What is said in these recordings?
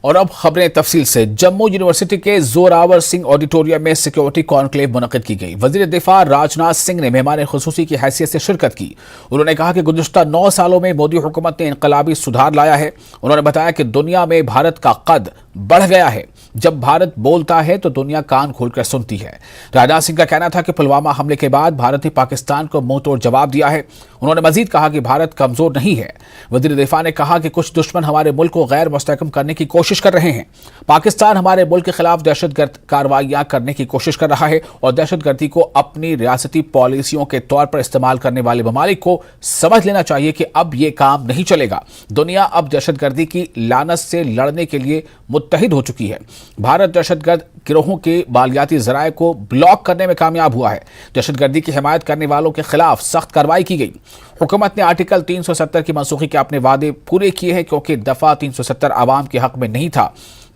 और अब खबरें तफसील से। जम्मू यूनिवर्सिटी के जोरावर सिंह ऑडिटोरियम में सिक्योरिटी कॉन्क्लेव मुनक्किद की गई। वजीर दिफा राजनाथ सिंह ने मेहमान खुसूसी की हैसियत से शिरकत की। उन्होंने कहा कि गुज़िश्ता 9 सालों में मोदी हुकूमत ने इनकलाबी सुधार लाया है। उन्होंने बताया कि दुनिया में भारत का कद बढ़ गया है। जब भारत बोलता है तो दुनिया कान खोलकर सुनती है। राजनाथ सिंह का कहना था कि पुलवामा हमले के बाद भारत ने पाकिस्तान को मुंहतोड़ जवाब दिया है। उन्होंने मजीद कहा कि भारत कमजोर नहीं है। वजीर दिफा ने कहा कि कुछ दुश्मन हमारे मुल्क को गैर मुस्तहकम करने की कोशिश कर रहे हैं। पाकिस्तान हमारे मुल्क के खिलाफ दहशतगर्द कार्रवाइयां करने की कोशिश कर रहा है और दहशतगर्दी को अपनी रियासती पॉलिसियों के तौर पर इस्तेमाल करने वाले ममालिक को समझ लेना चाहिए कि अब यह काम नहीं चलेगा। दुनिया अब दहशतगर्दी की लानत से लड़ने के लिए मुत्तहिद हो चुकी है। भारत दहशतगर्द गिरोहों के मालियाती जराये को ब्लॉक करने में कामयाब हुआ है। दहशतगर्दी की हिमायत करने वालों के खिलाफ सख्त कार्रवाई की गई। हुकूमत ने आर्टिकल 370 की मनसूखी के अपने वादे पूरे किए हैं, क्योंकि दफा 370 आवाम के हक में नहीं था।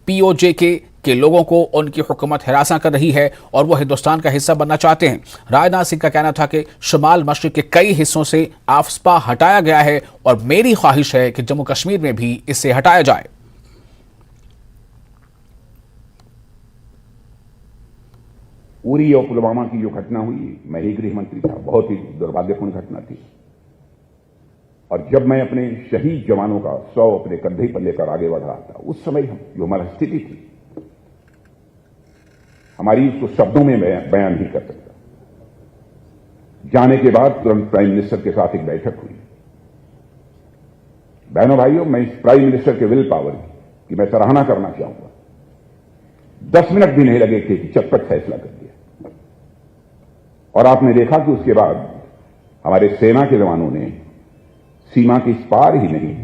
पीओजे के लोगों को उनकी हुकूमत हिरासा कर रही है और वो हिंदुस्तान का हिस्सा बनना चाहते हैं। राजनाथ सिंह का कहना था कि शुमाल मशरिक के कई हिस्सों से आफ्सपा हटाया गया है और मेरी ख्वाहिश है कि जम्मू कश्मीर में भी इसे हटाया जाए। उरी और पुलवामा की जो घटना हुई, मैं ही गृह मंत्री था, बहुत ही दुर्भाग्यपूर्ण घटना थी। और जब मैं अपने शहीद जवानों का 100 अपने कंधे पर लेकर आगे बढ़ रहा था, उस समय जो हमारी स्थिति थी, हमारी उसको शब्दों में बयान नहीं कर सकता। जाने के बाद तुरंत प्राइम मिनिस्टर के साथ एक बैठक हुई। बहनों भाइयों, मैं इस प्राइम मिनिस्टर के विल पावर की मैं सराहना करना चाहूंगा। 10 मिनट भी नहीं लगे थे कि चटपट फैसला कर दिया। और आपने देखा कि उसके बाद हमारे सेना के जवानों ने सीमा के इस पार ही नहीं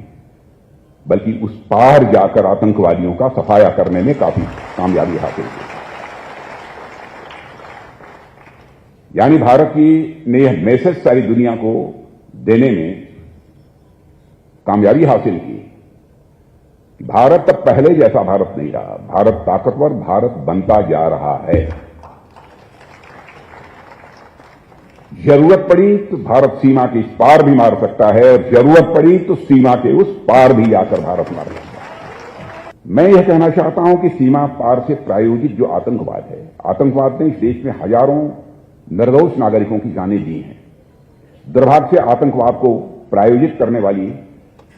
बल्कि उस पार जाकर आतंकवादियों का सफाया करने में काफी कामयाबी हासिल की। यानी भारत की ने यह मैसेज सारी दुनिया को देने में कामयाबी हासिल की। भारत तब पहले जैसा भारत नहीं रहा। भारत ताकतवर भारत बनता जा रहा है। जरूरत पड़ी तो भारत सीमा के इस पार भी मार सकता है और जरूरत पड़ी तो सीमा के उस पार भी जाकर भारत मार सकता है। मैं यह कहना चाहता हूं कि सीमा पार से प्रायोजित जो आतंकवाद है, आतंकवाद ने इस देश में हजारों निर्दोष नागरिकों की जानें दी हैं। दुर्भाग्य से आतंकवाद को प्रायोजित करने वाली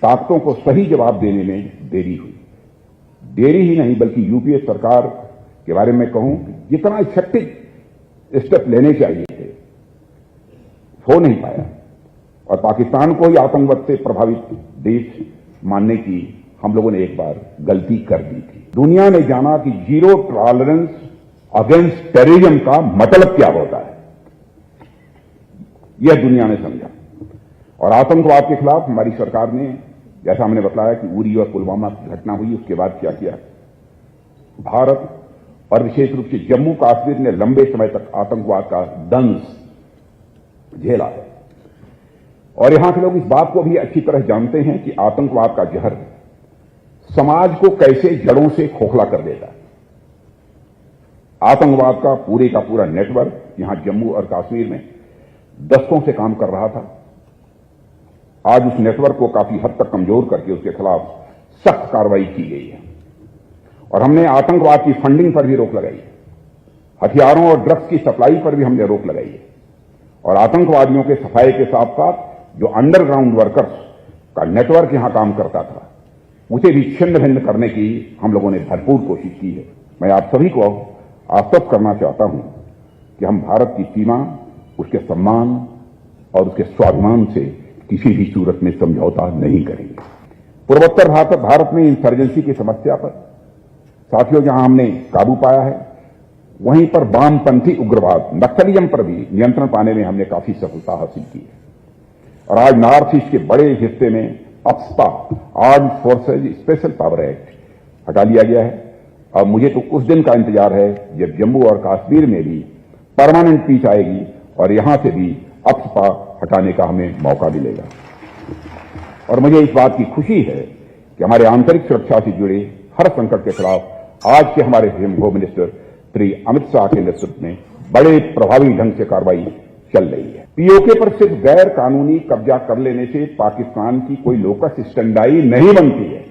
ताकतों को सही जवाब देने में देरी हुई। देरी ही नहीं बल्कि यूपीए सरकार के बारे में कहूं, जितना इफेक्टिव स्टेप लेने चाहिए थे हो नहीं पाया और पाकिस्तान को ही आतंकवाद से प्रभावित देश मानने की हम लोगों ने एक बार गलती कर दी थी। दुनिया ने जाना कि जीरो टॉलरेंस अगेंस्ट टेररिज्म का मतलब क्या होता है, यह दुनिया ने समझा। और आतंकवाद के खिलाफ हमारी सरकार ने, जैसा हमने बताया कि उरी और पुलवामा की घटना हुई, उसके बाद क्या किया। भारत और विशेष रूप से जम्मू कश्मीर ने लंबे समय तक आतंकवाद का दंश झेला है। और यहां के लोग इस बात को भी अच्छी तरह जानते हैं कि आतंकवाद का जहर समाज को कैसे जड़ों से खोखला कर देता है। आतंकवाद का पूरा नेटवर्क यहां जम्मू और कश्मीर में दशकों से काम कर रहा था। आज उस नेटवर्क को काफी हद तक कमजोर करके उसके खिलाफ सख्त कार्रवाई की गई है और हमने आतंकवाद की फंडिंग पर भी रोक लगाई है। हथियारों और ड्रग्स की सप्लाई पर भी हमने रोक लगाई है और आतंकवादियों के सफाई के साथ साथ जो अंडरग्राउंड वर्कर्स का नेटवर्क यहां काम करता था, उसे भी छिन्न भिन्न करने की हम लोगों ने भरपूर कोशिश की है। मैं आप सभी को आश्वस्त करना चाहता हूं कि हम भारत की सीमा, उसके सम्मान और उसके स्वाभिमान से किसी भी सूरत में समझौता नहीं करेंगे। पूर्वोत्तर भारत में इंसर्जेंसी की समस्या पर साथियों जहां हमने काबू पाया है, वहीं पर वामपंथी उग्रवाद नक्सलिज्म पर भी नियंत्रण पाने में हमने काफी सफलता हासिल की है। और आज नॉर्थ ईस्ट के बड़े हिस्से में AFSPA armed forces special power act हटा लिया गया है और मुझे तो उस दिन का इंतजार है जब जम्मू और कश्मीर में भी परमानेंट पीस आएगी और यहां से भी आफ्सपा हटाने का हमें मौका मिलेगा। और मुझे इस बात की खुशी है कि हमारे आंतरिक सुरक्षा से जुड़े हर संकट के खिलाफ आज के हमारे होम मिनिस्टर श्री अमित शाह के नेतृत्व में बड़े प्रभावी ढंग से कार्रवाई चल रही है। पीओके पर सिर्फ गैर कानूनी कब्जा कर लेने से पाकिस्तान की कोई लोकस स्टैंडाई नहीं बनती है।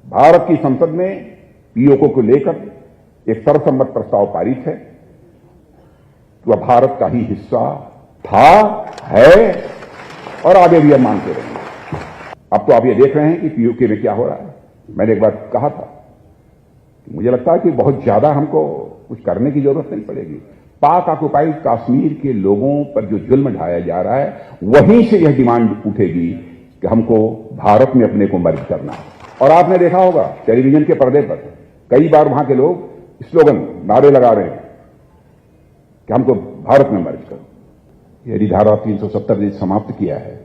भारत की संसद में पीओके को लेकर एक सर्वसम्मत प्रस्ताव पारित है। वह भारत का ही हिस्सा था, है और आगे भी हम मानते रहेंगे। अब तो आप ये देख रहे हैं कि पीओके में क्या हो रहा है। मैंने एक बार कहा था कि मुझे लगता है कि बहुत ज्यादा हमको कुछ करने की जरूरत नहीं पड़ेगी। पाक ऑक्युपाइड कश्मीर के लोगों पर जो जुल्म ढाया जा रहा है, वहीं से यह डिमांड उठेगी कि हमको भारत में अपने को मर्ज करना है। और आपने देखा होगा टेलीविजन के पर्दे पर कई बार वहां के लोग स्लोगन, नारे लगा रहे हैं कि हमको भारत में मर्ज करो। यदि धारा 370 ने समाप्त किया है,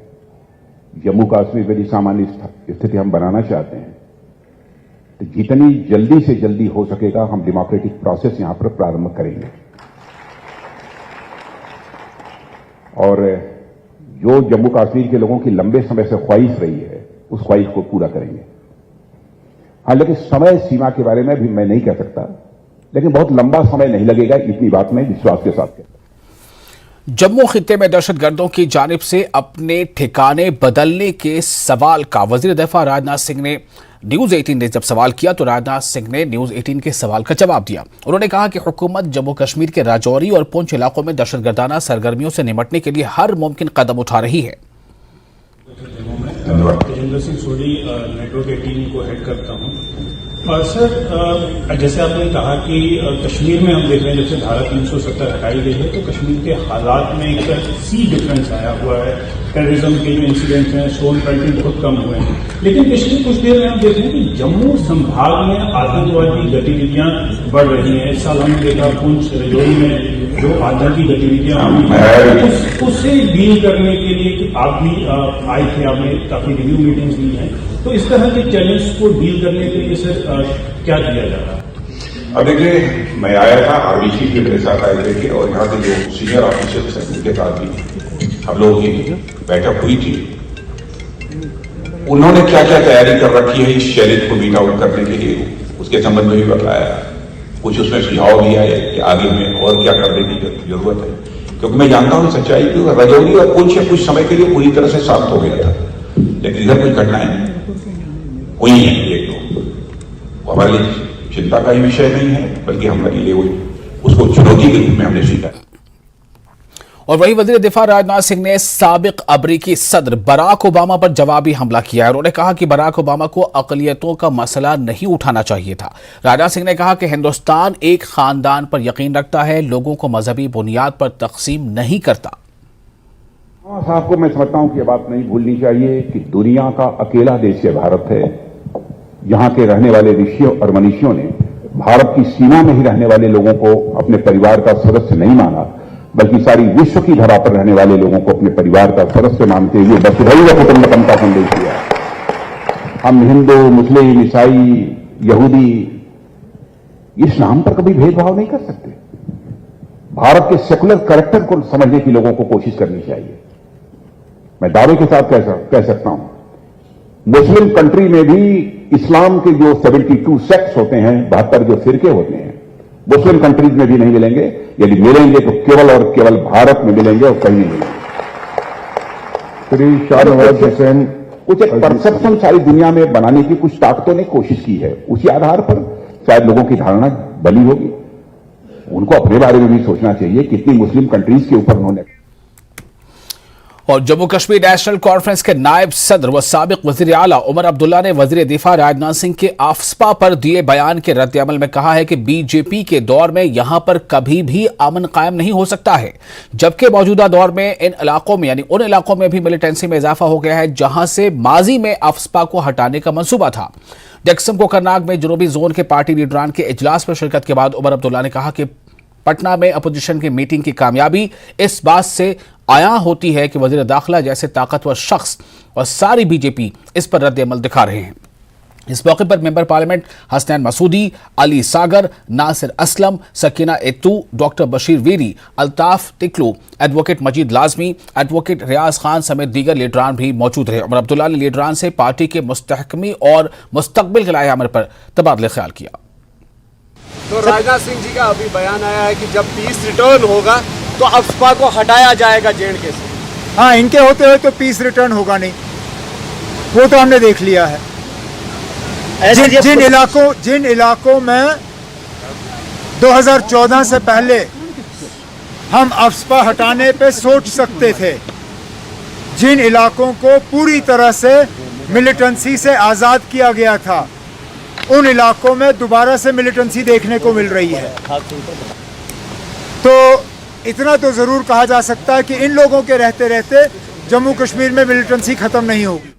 जम्मू कश्मीर में सामान्य स्थिति हम बनाना चाहते हैं, तो जितनी जल्दी से जल्दी हो सकेगा हम डेमोक्रेटिक प्रोसेस यहां पर प्रारंभ करेंगे। और जो जम्मू कश्मीर के लोगों की लंबे समय से ख्वाहिश रही है, उस ख्वाहिश को पूरा करेंगे। हाँ, लेकिन समय सीमा के बारे में भी मैं नहीं कह सकता, लेकिन बहुत लंबा समय नहीं लगेगा, इतनी बात मैं विश्वास के साथ कहता हूं। जम्मू खित्ते में दहशतगर्दों की जानिब से अपने ठिकाने बदलने के सवाल का वजीर दफा राजनाथ सिंह ने न्यूज 18 ने जब सवाल किया तो राजनाथ सिंह ने न्यूज 18 के सवाल का जवाब दिया। उन्होंने कहा कि हुकूमत जम्मू कश्मीर के राजौरी और पुंछ इलाकों में दहशतगर्दाना सरगर्मियों से निपटने के लिए हर मुमकिन कदम उठा रही है। तेजिंदर सिंह सोडी, नेटवर्क 18 को हेड करता हूं। सर, जैसे आपने कहा कि कश्मीर में हम देख रहे हैं जब से धारा 370 हटाई गई है तो कश्मीर के हालात में एक सी डिफरेंस आया हुआ है। टेररिज्म के जो इंसिडेंट्स हैं, सोन फाइटिंग बहुत कम हुए हैं। लेकिन पिछली कुछ देर में हम देख रहे हैं कि जम्मू संभाग में आतंकवादी गतिविधियां बढ़ रही हैं। इस साल हमने देखा पुंछ, राजौरी में जो आतंकी गतिविधियां हुई हैं, उससे डील करने के लिए कि आप भी आए थे, आपने काफी रिव्यू मीटिंग्स ली हैं, तो इस तरह के चैलेंज को डील करने के लिए सर क्या किया जा रहा है? अब देखिए, मैं आया था, आर्मी चीफ भी मेरे साथ आए थे और यहाँ के जो सीनियर ऑफिसर्स हैं उनके साथ भी हम लोगों की बैठक हुई थी। उन्होंने क्या क्या तैयारी कर रखी है इस चैलेंज को मीट आउट करने के लिए, उसके संबंध में भी बताया। कुछ उसमें सुझाव भी आए कि आगे में और क्या करने की जरूरत है, क्योंकि मैं जानता हूं सच्चाई कि राजौरी और पुंछ कुछ समय के लिए पूरी तरह से शांत हो गया था, लेकिन इधर कुछ घटनाएं हुई हैं एक दो। वो हमारे लिए चिंता का ही विषय नहीं है, बल्कि हमारे लिए उसको चुनौती के रूप में हमने सीखा। और वहीं वजीर दिफा राजनाथ सिंह ने साबिक अमरीकी सदर बराक ओबामा पर जवाबी हमला किया है। उन्होंने कहा कि बराक ओबामा को अकलियतों का मसला नहीं उठाना चाहिए था। राजनाथ सिंह ने कहा कि हिंदुस्तान एक खानदान पर यकीन रखता है, लोगों को मजहबी बुनियाद पर तकसीम नहीं करता। साहब को मैं समझता हूं कि यह बात नहीं भूलनी चाहिए कि दुनिया का अकेला देश भारत है, यहां के रहने वाले ऋषियों और मनीषियों ने भारत की सीमा में ही रहने वाले लोगों को अपने परिवार का सदस्य नहीं माना, बल्कि सारी विश्व की धरा पर रहने वाले लोगों को अपने परिवार का सदस्य मानते हुए वसुधैव कुटुंबकम का संदेश दिया। हम हिंदू, मुस्लिम, ईसाई, यहूदी इस नाम पर कभी भेदभाव नहीं कर सकते। भारत के सेकुलर कैरेक्टर को समझने की लोगों को कोशिश करनी चाहिए। मैं दावे के साथ कह सकता हूं, मुस्लिम कंट्री में भी इस्लाम के जो 72 सेक्ट्स होते हैं, 72 जो फिरके होते हैं, मुस्लिम कंट्रीज में भी नहीं मिलेंगे। यदि मिलेंगे तो केवल और केवल भारत में मिलेंगे और कहीं नहीं मिलेंगे। कुछ एक परसेप्शन सारी दुनिया में बनाने की कुछ ताकतों ने कोशिश की है, उसी आधार पर शायद लोगों की धारणा बनी होगी। उनको अपने बारे में भी सोचना चाहिए, कितनी मुस्लिम कंट्रीज के ऊपर उन्होंने। और जम्मू कश्मीर नेशनल कॉन्फ्रेंस के नायब सदर व साबिक वजीर आला उमर अब्दुल्ला ने वजीर दिफा राजनाथ सिंह के आफ्सपा पर दिए बयान के रद्द अमल में कहा है कि बीजेपी के दौर में यहां पर कभी भी अमन कायम नहीं हो सकता है, जबकि मौजूदा दौर में इन इलाकों में यानी उन इलाकों में भी मिलिटेंसी में इजाफा हो गया है जहां से माजी में आफ्सपा को हटाने का मंसूबा था। जक्सम कोकरनाग में जनूबी जोन के पार्टी लीडरान के इजलास में शिरकत के बाद उमर अब्दुल्ला ने कहा कि पटना में अपोजिशन की मीटिंग की कामयाबी इस बात से आया होती है कि वजीर दाखिला जैसे ताकतवर शख्स और सारी बीजेपी इस पर रद्द अमल दिखा रहे हैं। इस मौके पर मेंबर पार्लियामेंट हसनैन मसूदी, अली सागर, नासिर असलम, सकीना एत्तू, डॉक्टर बशीर वीरी, अल्ताफ तिकलू, एडवोकेट मजीद लाजमी, एडवोकेट रियाज खान समेत दीगर लीडरान भी मौजूद रहे। उमर अब्दुल्ला ने लीडरान से पार्टी के मुस्तहकमी और मुस्तकबिल के लाए अमल पर तबादले ख्याल किया। तो राजनाथ सिंह जी का अभी बयान आया है कि जब पीस रिटर्न होगा तो आफ्सपा को हटाया जाएगा जेएंडके से। हाँ, इनके होते हुए तो पीस रिटर्न होगा नहीं, वो तो हमने देख लिया है। जिन इलाकों में 2014 से पहले हम अफस्पा हटाने पे सोच सकते थे, जिन इलाकों को पूरी तरह से मिलिटेंसी से आज़ाद किया गया था, उन इलाकों में दोबारा से मिलिटेंसी देखने को मिल रही है। तो इतना तो ज़रूर कहा जा सकता है कि इन लोगों के रहते रहते जम्मू कश्मीर में मिलिटेंसी ख़त्म नहीं होगी।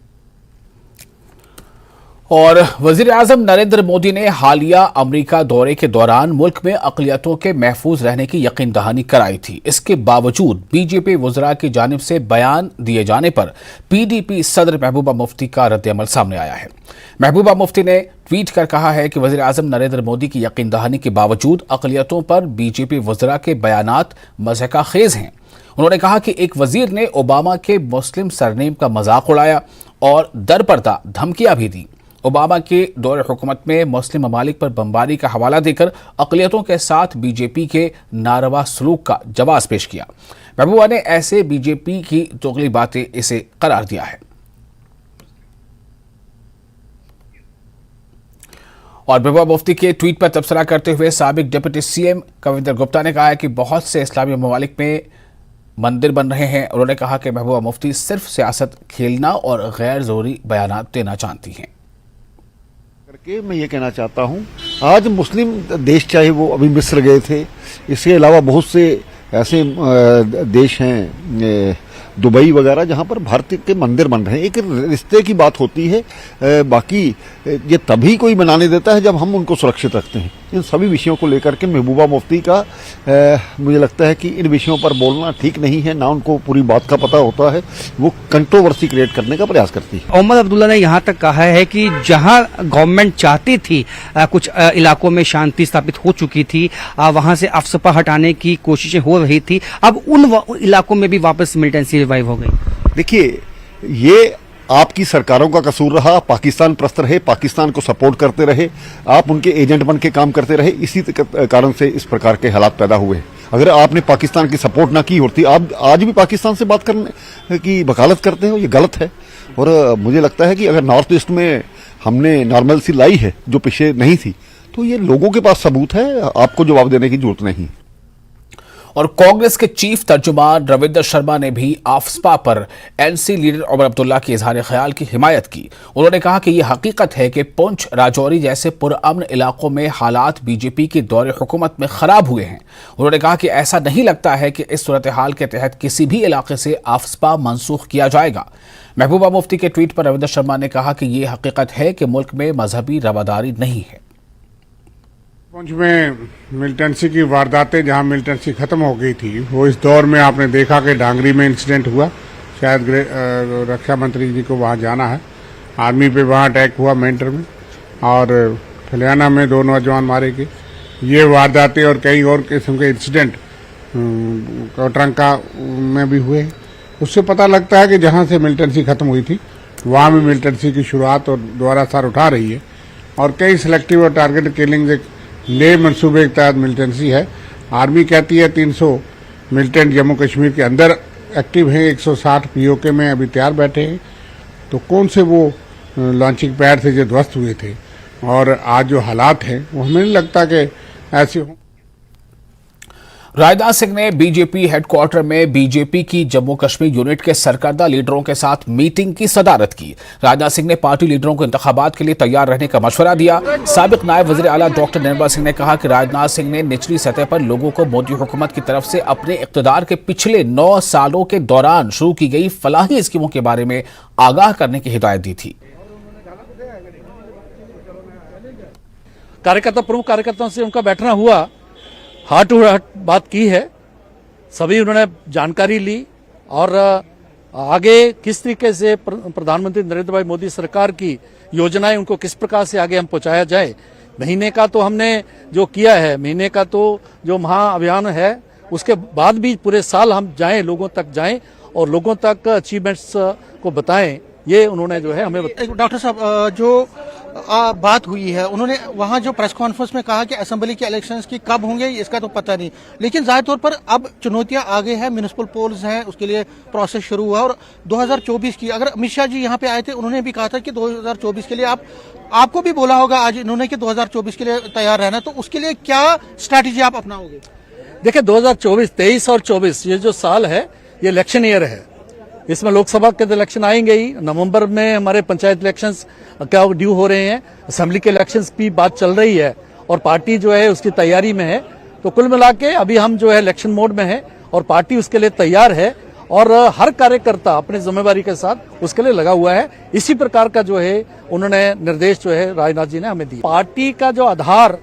और वजीर आजम नरेंद्र मोदी ने हालिया अमेरिका दौरे के दौरान मुल्क में अक़लियतों के महफूज रहने की यकीन दहानी कराई थी। इसके बावजूद बीजेपी वज़रा की जानिब से बयान दिए जाने पर पीडीपी सदर महबूबा मुफ्ती का रद्द-ए-अमल सामने आया है। महबूबा मुफ्ती ने ट्वीट कर कहा है कि वज़ीर आज़म नरेंद्र मोदी की यकीन दहानी के बावजूद अक़लियतों पर बीजेपी वज़रा के बयानात मज़हका खेज हैं। उन्होंने कहा कि एक वजीर ने ओबामा के मुस्लिम सरनेम का मजाक उड़ाया और दरपर्दा धमकियां भी दी। ओबामा के दौरे हुकूमत में मुस्लिम ममालिक पर बमबारी का हवाला देकर अक़लियतों के साथ बीजेपी के नारवा सलूक का जवाब पेश किया। महबूबा ने ऐसे बीजेपी की दोगली बातें इसे करार दिया है। और महबूबा मुफ्ती के ट्वीट पर तबसरा करते हुए साबिक डिप्टी सीएम कविंदर गुप्ता ने कहा है कि बहुत से इस्लामी ममालिक में मंदिर बन रहे हैं। उन्होंने कहा कि महबूबा मुफ्ती सिर्फ सियासत खेलना और गैर ज़रूरी बयानात देना चाहती हैं। करके मैं ये कहना चाहता हूँ, आज मुस्लिम देश, चाहे वो अभी मिस्र गए थे, इसके अलावा बहुत से ऐसे देश हैं, दुबई वगैरह, जहाँ पर भारत के मंदिर बन रहे हैं। एक रिश्ते की बात होती है, बाकी ये तभी कोई बनाने देता है जब हम उनको सुरक्षित रखते हैं। इन सभी विषयों को लेकर के महबूबा मुफ्ती का मुझे लगता है कि इन विषयों पर बोलना ठीक नहीं है। ना उनको पूरी बात का पता होता है, वो कंट्रोवर्सी क्रिएट करने का प्रयास करती है। मोहम्मद अब्दुल्ला ने यहाँ तक कहा है कि जहाँ गवर्नमेंट चाहती थी कुछ इलाकों में शांति स्थापित हो चुकी थी, वहां से अफसपा हटाने की कोशिशें हो रही थी, अब उन इलाकों में भी वापस मिलिटेंसी रिवाइव हो गई। देखिए, ये आपकी सरकारों का कसूर रहा। पाकिस्तान प्रस्त रहे, पाकिस्तान को सपोर्ट करते रहे, आप उनके एजेंट बन के काम करते रहे, इसी कारण से इस प्रकार के हालात पैदा हुए। अगर आपने पाकिस्तान की सपोर्ट ना की होती, आप आज भी पाकिस्तान से बात करने की वकालत करते हो, ये गलत है। और मुझे लगता है कि अगर नॉर्थ ईस्ट में हमने नॉर्मलसी लाई है जो पीछे नहीं थी, तो ये लोगों के पास सबूत है, आपको जवाब देने की जरूरत नहीं। और कांग्रेस के चीफ तर्जुमान रविंदर शर्मा ने भी आफ्सपा पर एनसी लीडर उमर अब्दुल्ला के इजहार ख्याल की हिमायत की। उन्होंने कहा कि यह हकीकत है कि पुंछ, राजौरी जैसे पुरअमन इलाकों में हालात बीजेपी के दौरे हुकूमत में खराब हुए हैं। उन्होंने कहा कि ऐसा नहीं लगता है कि इस सूरत हाल के तहत किसी भी इलाके से आफ्सपा मनसूख किया जाएगा। महबूबा मुफ्ती के ट्वीट पर रविंदर शर्मा ने कहा कि यह हकीकत है कि मुल्क में मजहबी रवादारी नहीं है। पुंछ में मिलिटेंसी की वारदातें, जहां मिलिटेंसी खत्म हो गई थी, वो इस दौर में आपने देखा कि डांगरी में इंसिडेंट हुआ। शायद रक्षा मंत्री जी को वहां जाना है। आर्मी पे वहां अटैक हुआ मेंटर में, और फलियाना में 2 नौजवान मारे गए। ये वारदातें और कई और किस्म के इंसिडेंट कोटरंका में भी हुए। उससे पता लगता है कि जहां से मिलिटेंसी खत्म हुई थी, वहां भी मिलिटेंसी की शुरुआत और दोबारा सर उठा रही है। और कई सिलेक्टिव और टारगेटेड किलिंग एक नए मनसूबे के तहत मिलिटेंसी है। आर्मी कहती है 300 मिलिटेंट जम्मू कश्मीर के अंदर एक्टिव हैं, 160 पीओके में अभी तैयार बैठे हैं। तो कौन से वो लॉन्चिंग पैड थे जो ध्वस्त हुए थे, और आज जो हालात हैं वो हमें नहीं लगता कि ऐसे हों। राजनाथ सिंह ने बीजेपी हेडक्वार्टर में बीजेपी की जम्मू कश्मीर यूनिट के सरकर्दा लीडरों के साथ मीटिंग की सदारत की। राजनाथ सिंह ने पार्टी लीडरों को इंतखाबात के लिए तैयार रहने का मशवरा दिया। साबिक नायब वज़ीर आला डॉक्टर निर्मला सिंह ने कहा कि राजनाथ सिंह ने निचली सतह पर लोगों को मोदी हुकूमत की तरफ से अपने इक़्तिदार के पिछले 9 सालों के दौरान शुरू की गई फलाही स्कीमों के बारे में आगाह करने की हिदायत दी थी। प्रमुख कार्यकर्ताओं से उनका बैठना हुआ, हार्ट टू हार्ट बात की है, सभी उन्होंने जानकारी ली, और आगे किस तरीके से प्रधानमंत्री नरेंद्र भाई मोदी सरकार की योजनाएं उनको किस प्रकार से आगे हम पहुंचाया जाए। महीने का तो हमने जो किया है, महीने का तो जो महाअभियान है, उसके बाद भी पूरे साल हम जाएं, लोगों तक जाएं और लोगों तक अचीवमेंट्स को बताएं। ये उन्होंने जो है हमें डॉक्टर साहब, जो बात हुई है, उन्होंने वहां जो प्रेस कॉन्फ्रेंस में कहा कि असेंबली के इलेक्शंस की कब होंगे इसका तो पता नहीं, लेकिन जाहिर तौर पर अब चुनौतियां आगे हैं, म्युनिसिपल पोल्स हैं, उसके लिए प्रोसेस शुरू हुआ। और 2024 की, अगर अमित शाह जी यहाँ पे आए थे, उन्होंने भी कहा था कि 2024 के लिए आपको भी बोला होगा आज इन्होंने कि 2024 के लिए तैयार रहना, तो उसके लिए क्या स्ट्रैटेजी आप अपनाओगे? देखिए 2024, 23 और 24 ये जो साल है ये इलेक्शन ईयर है। इसमें लोकसभा के इलेक्शन आएंगे ही, नवंबर में हमारे पंचायत इलेक्शंस क्या ड्यू हो रहे हैं, असेंबली के इलेक्शंस की बात चल रही है और पार्टी जो है उसकी तैयारी में है। तो कुल मिला के अभी हम जो है इलेक्शन मोड में है और पार्टी उसके लिए तैयार है और हर कार्यकर्ता अपनी जिम्मेवारी के साथ उसके लिए लगा हुआ है। इसी प्रकार का जो है उन्होंने निर्देश जो है राजनाथ जी ने हमें दिया। पार्टी का जो आधार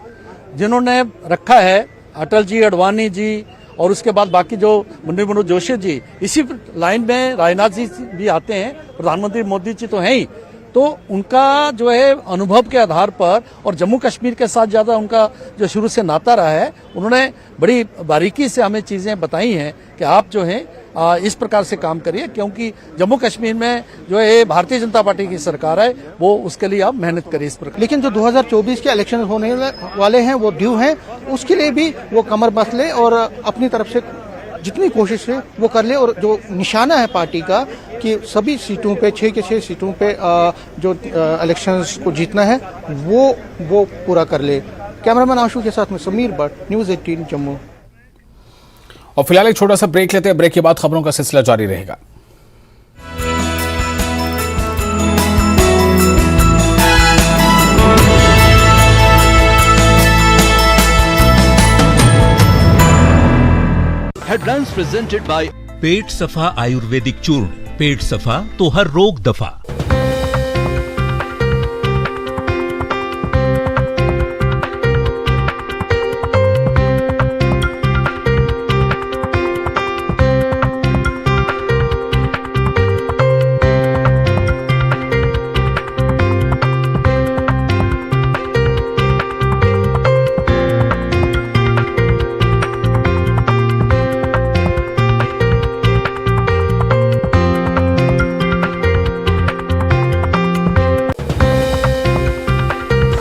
जिन्होंने रखा है, अटल जी, अडवाणी जी और उसके बाद बाकी जो मुरली मनोहर जोशी जी, इसी लाइन में राजनाथ जी भी आते हैं, प्रधानमंत्री मोदी जी तो हैं ही। तो उनका जो है अनुभव के आधार पर और जम्मू कश्मीर के साथ ज्यादा उनका जो शुरू से नाता रहा है, उन्होंने बड़ी बारीकी से हमें चीजें बताई हैं कि आप जो है इस प्रकार से काम करिए, क्योंकि जम्मू कश्मीर में जो है भारतीय जनता पार्टी की सरकार है, वो उसके लिए आप मेहनत करिए इस प्रकार। लेकिन जो 2024 के इलेक्शन होने वाले हैं वो ड्यू हैं, उसके लिए भी वो कमर बस ले और अपनी तरफ से जितनी कोशिश है वो कर ले, और जो निशाना है पार्टी का कि सभी सीटों पे 6 के 6 सीटों पे जो इलेक्शंस को जीतना है वो पूरा कर ले। कैमरामैन आशु के साथ में समीर भट्ट, न्यूज़ 18 जम्मू। और फिलहाल एक छोटा सा ब्रेक लेते हैं, ब्रेक के बाद खबरों का सिलसिला जारी रहेगा। हेडलाइंस प्रेजेंटेड बाय पेट सफा आयुर्वेदिक चूर्ण। पेट सफा तो हर रोग दफा।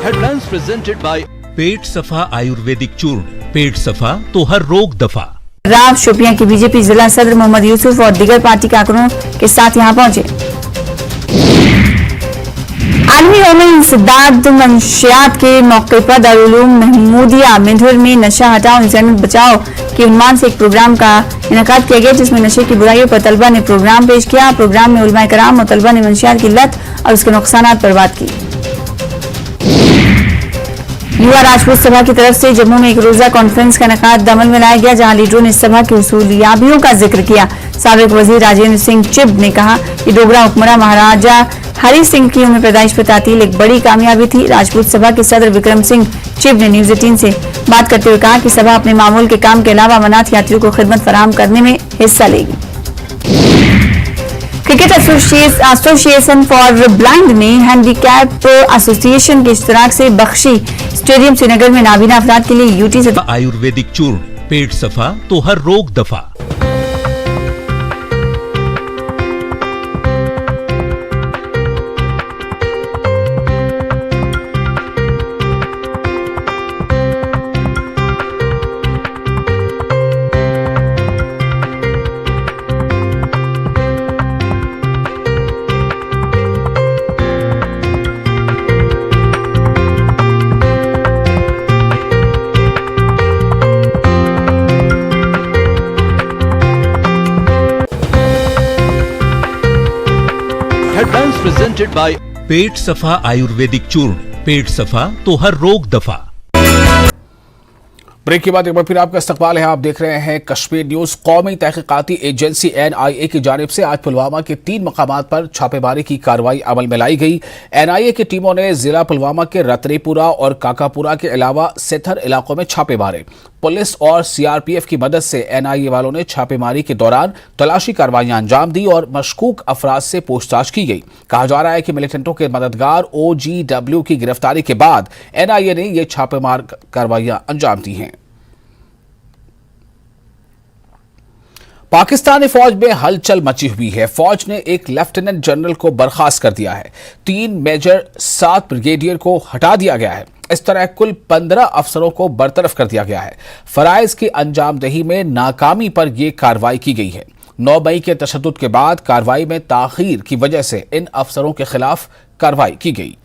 हेडलाइंस प्रेजेंटेड बाय पेट सफा आयुर्वेदिक चूर्ण। पेट सफा तो हर रोग दफा। राव शोपियां के बीजेपी जिला सदर मोहम्मद यूसुफ और दीगर पार्टी कारकुनों के साथ यहां पहुंचे। आलमी यौम इंसदाद मंशियात के मौके पर दारुल उलूम महमूदिया मेंढर में नशा हटाओ इंसानियत बचाओ के उन्वान से एक प्रोग्राम का इनेकाद किया गया, जिसमें नशे की बुराइयों पर तलबा ने प्रोग्राम पेश किया। प्रोग्राम में उलमाए कराम और तलबा ने मंशियात की लत और उसके नुकसानात पर बात की। युवा राजपूत सभा की तरफ से जम्मू में एक रोजा कॉन्फ्रेंस का इनेकाद अमल में लाया गया, जहां लीडरों ने इस सभा की हुसूलियाबियों का जिक्र किया। साबिक वजीर राजेंद्र सिंह चिब ने कहा कि डोगरा हुक्मरान महाराजा हरि सिंह की उम्र पैदाइश पर तातील एक बड़ी कामयाबी थी। राजपूत सभा के सदर विक्रम सिंह चिब ने न्यूज़ 18 से बात करते हुए कहा कि सभा अपने मामूल के काम के अलावा अमरनाथ यात्रियों को खिदमत फराहम करने में हिस्सा लेगी। क्रिकेट एसोसिएशन फॉर ब्लाइंड ने हैंडीकैप एसोसिएशन के इश्तराक से बख्शी स्टेडियम श्रीनगर में नाबीना अफराद के लिए यूटी से आयुर्वेदिक चूर्ण। पेट सफा तो हर रोग दफा। हेडलाइंस प्रेजेंटेड बाय पेट सफा आयुर्वेदिक चूर्ण। पेट सफा तो हर रोग दफा। ब्रेक के बाद एक बार फिर आपका इस्तकबाल है। आप देख रहे हैं कश्मीर न्यूज। कौमी तहकीकाती एजेंसी NIA की जानिब से आज पुलवामा के 3 मकामात पर छापेमारी की कार्रवाई अमल में लाई गई। NIA की टीमों ने जिला पुलवामा के रतनीपुरा और काकापुरा के अलावा सेथर इलाकों में छापे मारे। पुलिस और CRPF की मदद से NIA वालों ने छापेमारी के दौरान तलाशी कार्रवाइयां अंजाम दी और मशकूक अफराद से पूछताछ की गई। कहा जा रहा है कि मिलिटेंटों के मददगार OGW की गिरफ्तारी के बाद NIA ने ये छापेमार कार्रवाइयां अंजाम दी हैं। पाकिस्तानी फौज में हलचल मची हुई है। फौज ने एक लेफ्टिनेंट जनरल को बर्खास्त कर दिया है। 3 मेजर 7 ब्रिगेडियर को हटा दिया गया है। इस तरह कुल 15 अफसरों को बरतरफ कर दिया गया है। फराइज की अंजामदही में नाकामी पर यह कार्रवाई की गई है। 9 मई के तशद्दुद के बाद कार्रवाई में ताखीर की वजह से इन अफसरों के खिलाफ कार्रवाई की गई।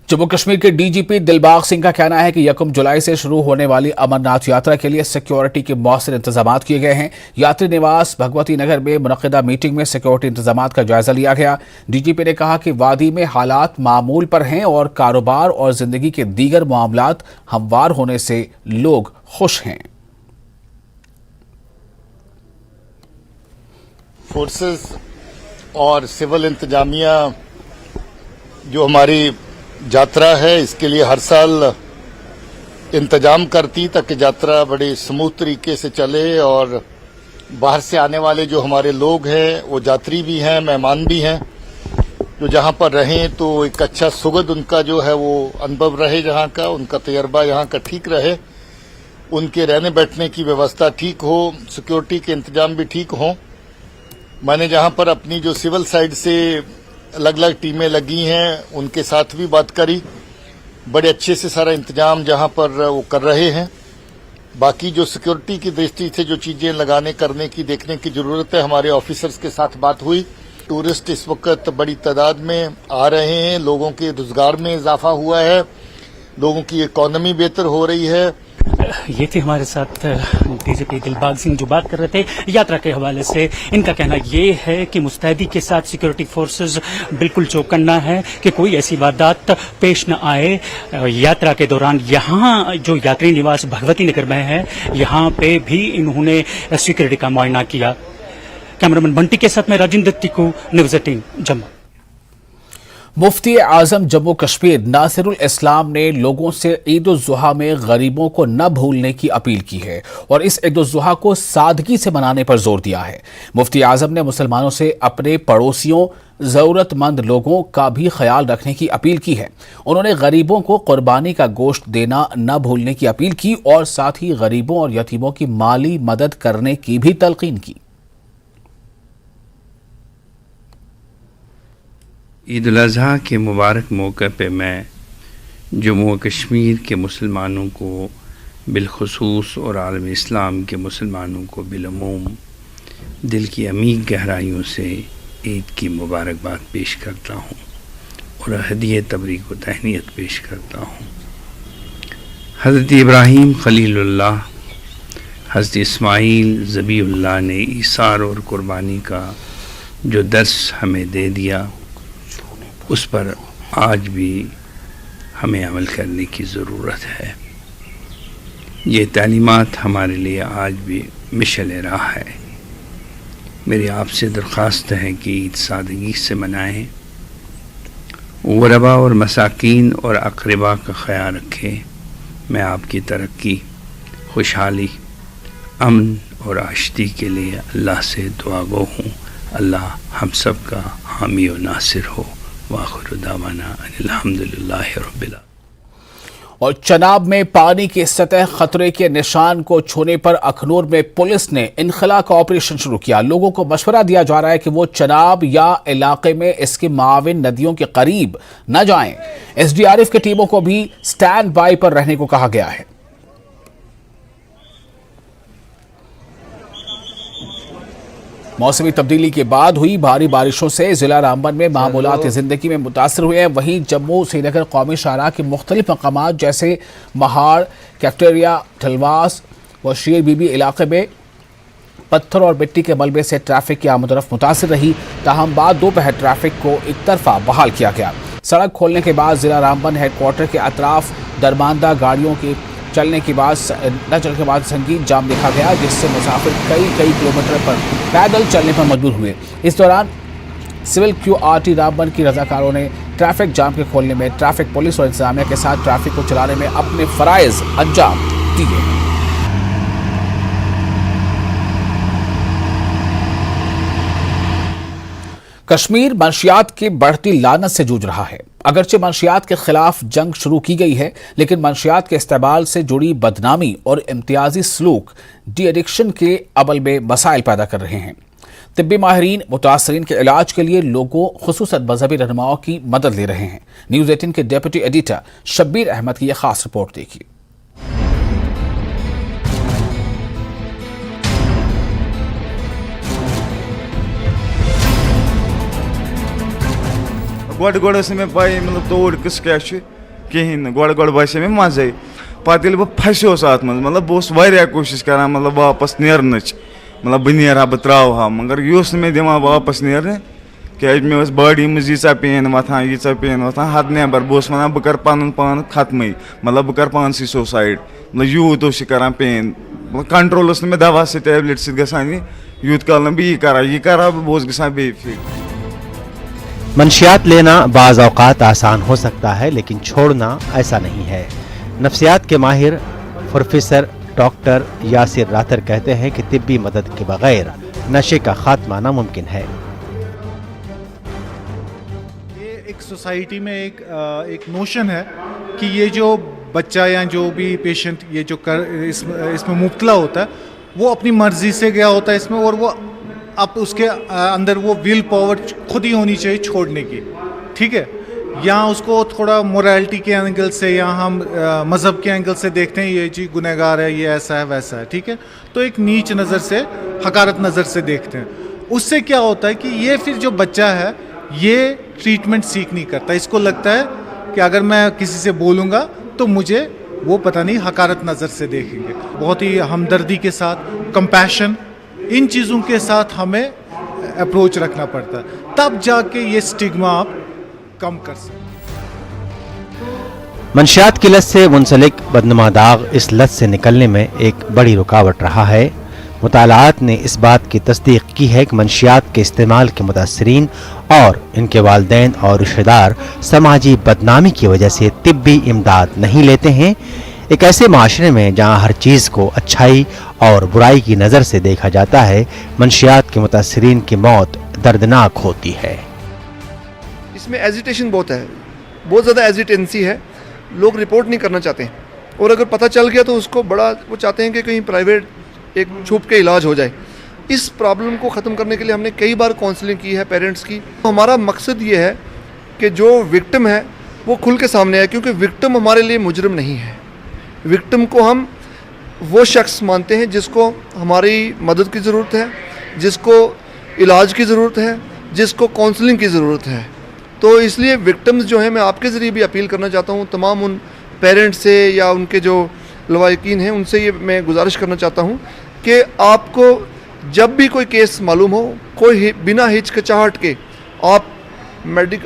जम्मू कश्मीर के डीजीपी दिलबाग सिंह का कहना है कि 1 जुलाई से शुरू होने वाली अमरनाथ यात्रा के लिए सिक्योरिटी के मौसर इंतजाम किए गए हैं। यात्री निवास भगवती नगर में मुनक्किदा मीटिंग में सिक्योरिटी इंतजाम का जायजा लिया गया। डीजीपी ने कहा कि वादी में हालात मामूल पर हैं और कारोबार और जिंदगी के दीगर मामलात हमवार होने से लोग खुश हैं। फोर्सेस और सिविल इंतजामिया जो हमारी यात्रा है इसके लिए हर साल इंतजाम करती ताकि यात्रा बड़े स्मूथ तरीके से चले और बाहर से आने वाले जो हमारे लोग हैं वो यात्री भी हैं, मेहमान भी हैं, जो जहां पर रहें तो एक अच्छा सुगध उनका जो है वो अनुभव रहे, जहां का उनका तजर्बा यहाँ का ठीक रहे, उनके रहने बैठने की व्यवस्था ठीक हो, सिक्योरिटी के इंतजाम भी ठीक हों। मैंने जहां पर अपनी जो सिविल साइड से अलग अलग टीमें लगी हैं उनके साथ भी बात करी। बड़े अच्छे से सारा इंतजाम जहां पर वो कर रहे हैं। बाकी जो सिक्योरिटी की दृष्टि से जो चीजें लगाने करने की देखने की जरूरत है, हमारे ऑफिसर्स के साथ बात हुई। टूरिस्ट इस वक्त बड़ी तादाद में आ रहे हैं, लोगों के रोजगार में इजाफा हुआ है, लोगों की इकोनॉमी बेहतर हो रही है। ये थे हमारे साथ डीजीपी दिलबाग सिंह जो बात कर रहे थे यात्रा के हवाले से। इनका कहना ये है कि मुस्तैदी के साथ सिक्योरिटी फोर्सेस बिल्कुल चौकन्ना है कि कोई ऐसी वारदात पेश न आए। यात्रा के दौरान यहाँ जो यात्री निवास भगवती नगर में है यहाँ पे भी इन्होंने सिक्योरिटी का मुआयना किया। कैमरामैन बंटी के साथ में राजेंद्र टिक्कू, न्यूज़ 18 जम्मू। मुफ्ती आजम जम्मू कश्मीर नासिरुल इस्लाम ने लोगों से ईद उल जुहा में गरीबों को न भूलने की अपील की है और इस ईद उल जुहा को सादगी से मनाने पर जोर दिया है। मुफ्ती आजम ने मुसलमानों से अपने पड़ोसियों, जरूरतमंद लोगों का भी ख्याल रखने की अपील की है। उन्होंने गरीबों को कुर्बानी का गोश्त देना न भूलने की अपील की और साथ ही गरीबों और यतीमों की माली मदद करने की भी तलकीन की। ईद उल अज़हा के मुबारक मौके पे मैं जम्मू कश्मीर के मुसलमानों को बिलखुसूस और आलम इस्लाम के मुसलमानों को बिलअमूम दिल की अमीर गहराइयों से ईद की मुबारकबाद पेश करता हूँ और हदिये तबरीक व तहनीत पेश करता हूँ। हज़रत इब्राहीम खलीलुल्लाह, हज़रत इस्माईल ज़बीहुल्लाह ने ईसार और कुर्बानी का जो दर्स हमें दे दिया उस पर आज भी हमें अमल करने की ज़रूरत है। ये तालीमात हमारे लिए आज भी मिशल राह है। मेरी आपसे दरख्वास्त है कि ईद सादगी से मनाएं, गुरबा और मसाकीन और अक़रबा का ख्याल रखें। मैं आपकी तरक्की, खुशहाली, अमन और आशिकी के लिए अल्लाह से दुआगो हूँ। अल्लाह हम सब का हामी और नासिर हो। और चनाब में पानी की सतह खतरे के निशान को छूने पर अखनूर में पुलिस ने इनखला का ऑपरेशन शुरू किया। लोगों को मशवरा दिया जा रहा है कि वो चनाब या इलाके में इसके माविन नदियों के करीब न जाएं। एसडीआरएफ की टीमों को भी स्टैंड बाय पर रहने को कहा गया है। मौसमी तब्दीली के बाद हुई भारी बारिशों से जिला रामबन में मामूलात जिंदगी में मुतासर हुए हैं। वहीं जम्मू श्रीनगर कौमी शाहराह के मुख्तलिफ मकामात जैसे महाड़, कैफ्टेरिया, ठलवास व शेर बीबी इलाके में पत्थर और मिट्टी के मलबे से ट्रैफिक की आमदोरफ्त मुतासर रही। ताहम बाद दोपहर ट्रैफिक को एक तरफा बहाल किया गया। सड़क खोलने के बाद जिला रामबन हेडक्वार्टर के अतराफ दरमानदा गाड़ियों के न चलने के बाद संगीन जाम देखा गया, जिससे मुसाफिर कई किलोमीटर पर पैदल चलने पर मजबूर हुए। इस दौरान सिविल QRT रामबन की रजाकारों ने ट्रैफिक जाम के खोलने में ट्रैफिक पुलिस और इंतजामिया के साथ ट्रैफिक को चलाने में अपने फराइज अंजाम दिए। कश्मीर मंशियात की बढ़ती लानत से जूझ रहा है। अगरचे मंशियात के खिलाफ जंग शुरू की गई है, लेकिन मंशियात के इस्तेमाल से जुड़ी बदनामी और इम्तियाजी सलूक डी एडिक्शन के अमल में मसाइल पैदा कर रहे हैं। तिब्बी माहिरीन मुतासरीन के इलाज के लिए लोगों खुसूसन मजहबी रहनुमाओं की मदद ले रहे हैं। न्यूज़ 18 के डेप्यूटी एडिटर शब्बीर अहमद की यह खास रिपोर्ट देखिए। गोड़ में पाई मतलब तोड़ किस क्या कहें गोड़ बसे में मजे पे बह फंसोस अत मतलब बह कोशिश कर मतलब वापस नेरनच मतलब बह नेर बह त्रा मगर यह मे दिवान वापस नेरने क्या मे बॉडी मज यीचा पेन वथान हद नेबर बह वन बह कर पन पान खत्म मतलब बह कर पानस सुसाइड मतलब यूत कर पेन मतलब कंट्रोल मे दवा से टैबलेट सत गसान यूत काल बह यह करा बह गसान बे फिट। मंशियात लेना बाज़ औक़ात आसान हो सकता है, लेकिन छोड़ना ऐसा नहीं है। नफ्सियात के माहिर प्रोफेसर डॉक्टर यासिर रातर कहते हैं कि तिब्बी मदद के बगैर नशे का खात्मा नामुमकिन है। ये एक सोसाइटी में एक नोशन है कि ये जो बच्चा या जो भी पेशेंट ये जो इसमें मुब्तला होता है वो अपनी मर्जी से गया होता है इसमें, और वो अब उसके अंदर वो विल पावर खुद ही होनी चाहिए छोड़ने की, ठीक है। यहाँ उसको थोड़ा मोरालिटी के एंगल से या हम मज़हब के एंगल से देखते हैं ये जी गुनहगार है, ये ऐसा है वैसा है, ठीक है। तो एक नीच नज़र से, हकारत नज़र से देखते हैं। उससे क्या होता है कि ये फिर जो बच्चा है ये ट्रीटमेंट सीख नहीं करता। इसको लगता है कि अगर मैं किसी से बोलूँगा तो मुझे वो पता नहीं हकारत नज़र से देखेंगे। बहुत ही हमदर्दी के साथ, कंपैशन, इन चीज़ों के साथ हमें अप्रोच रखना पड़ता है, तब जाके ये स्टिग्मा आप कम कर सकते। मंशियात की लत से मुंसलिक बदनुमा दाग इस लत से निकलने में एक बड़ी रुकावट रहा है। मुतालात ने इस बात की तस्दीक की है कि मंशियात के इस्तेमाल के मुतासरीन और इनके वालिदैन और रिश्तेदार समाजी बदनामी की वजह से तिब्बी इमदाद नहीं लेते हैं। एक ऐसे माशरे में जहाँ हर चीज़ को अच्छाई और बुराई की नज़र से देखा जाता है, मंशियात के मुतासरीन की मौत दर्दनाक होती है। इसमें एजिटेशन बहुत है, बहुत ज़्यादा एजिटेंसी है, लोग रिपोर्ट नहीं करना चाहते हैं, और अगर पता चल गया तो उसको बड़ा वो चाहते हैं कि कहीं प्राइवेट एक छुप के इलाज हो जाए। इस प्रॉब्लम को ख़त्म करने के लिए हमने कई बार काउंसलिंग की है पेरेंट्स की। हमारा मकसद ये है कि जो विक्टिम है वो खुल के सामने आए, क्योंकि विक्टिम हमारे लिए मुजरिम नहीं है। विक्टिम को हम वो शख्स मानते हैं जिसको हमारी मदद की ज़रूरत है, जिसको इलाज की ज़रूरत है, जिसको काउंसलिंग की ज़रूरत है। तो इसलिए विक्टिम्स जो हैं, मैं आपके ज़रिए भी अपील करना चाहता हूँ तमाम उन पेरेंट्स से या उनके जो लवाकिन हैं उनसे, ये मैं गुजारिश करना चाहता हूँ कि आपको जब भी कोई केस मालूम हो, कोई बिना हिचकिचाहट के आप